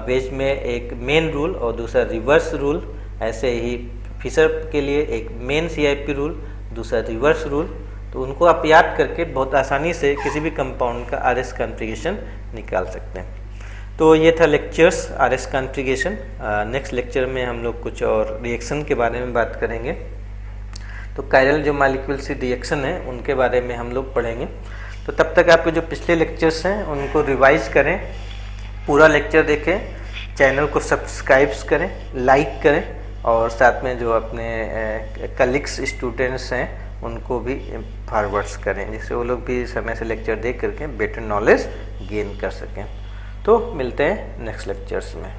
वेज में एक मेन रूल और दूसरा रिवर्स रूल, ऐसे ही फिशर के लिए एक मेन CIP रूल, दूसरा रिवर्स रूल, तो उनको आप याद करके बहुत आसानी से किसी भी कंपाउंड का RS कॉन्फ़िगरेशन निकाल सकते हैं। तो ये था lectures RS configuration. Next lecture में हम लोग कुछ और रिएक्शन के बारे में बात करेंगे। तो कायरल जो मॉलिक्यूल से रिएक्शन है उनके बारे में हम लोग पढ़ेंगे। तो तब तक आपके जो पिछले लेक्चर्स हैं उनको रिवाइज करें, पूरा लेक्चर देखें, चैनल को सब्सक्राइब्स करें, लाइक करें और साथ में जो अपने कलीग्स स्टूडेंट्स हैं उनको भी फॉरवर्ड्स करें, जिससे वो लोग भी समय से लेक्चर देख करके बेटर नॉलेज गेन कर सकें। तो मिलते हैं नेक्स्ट लेक्चर्स में।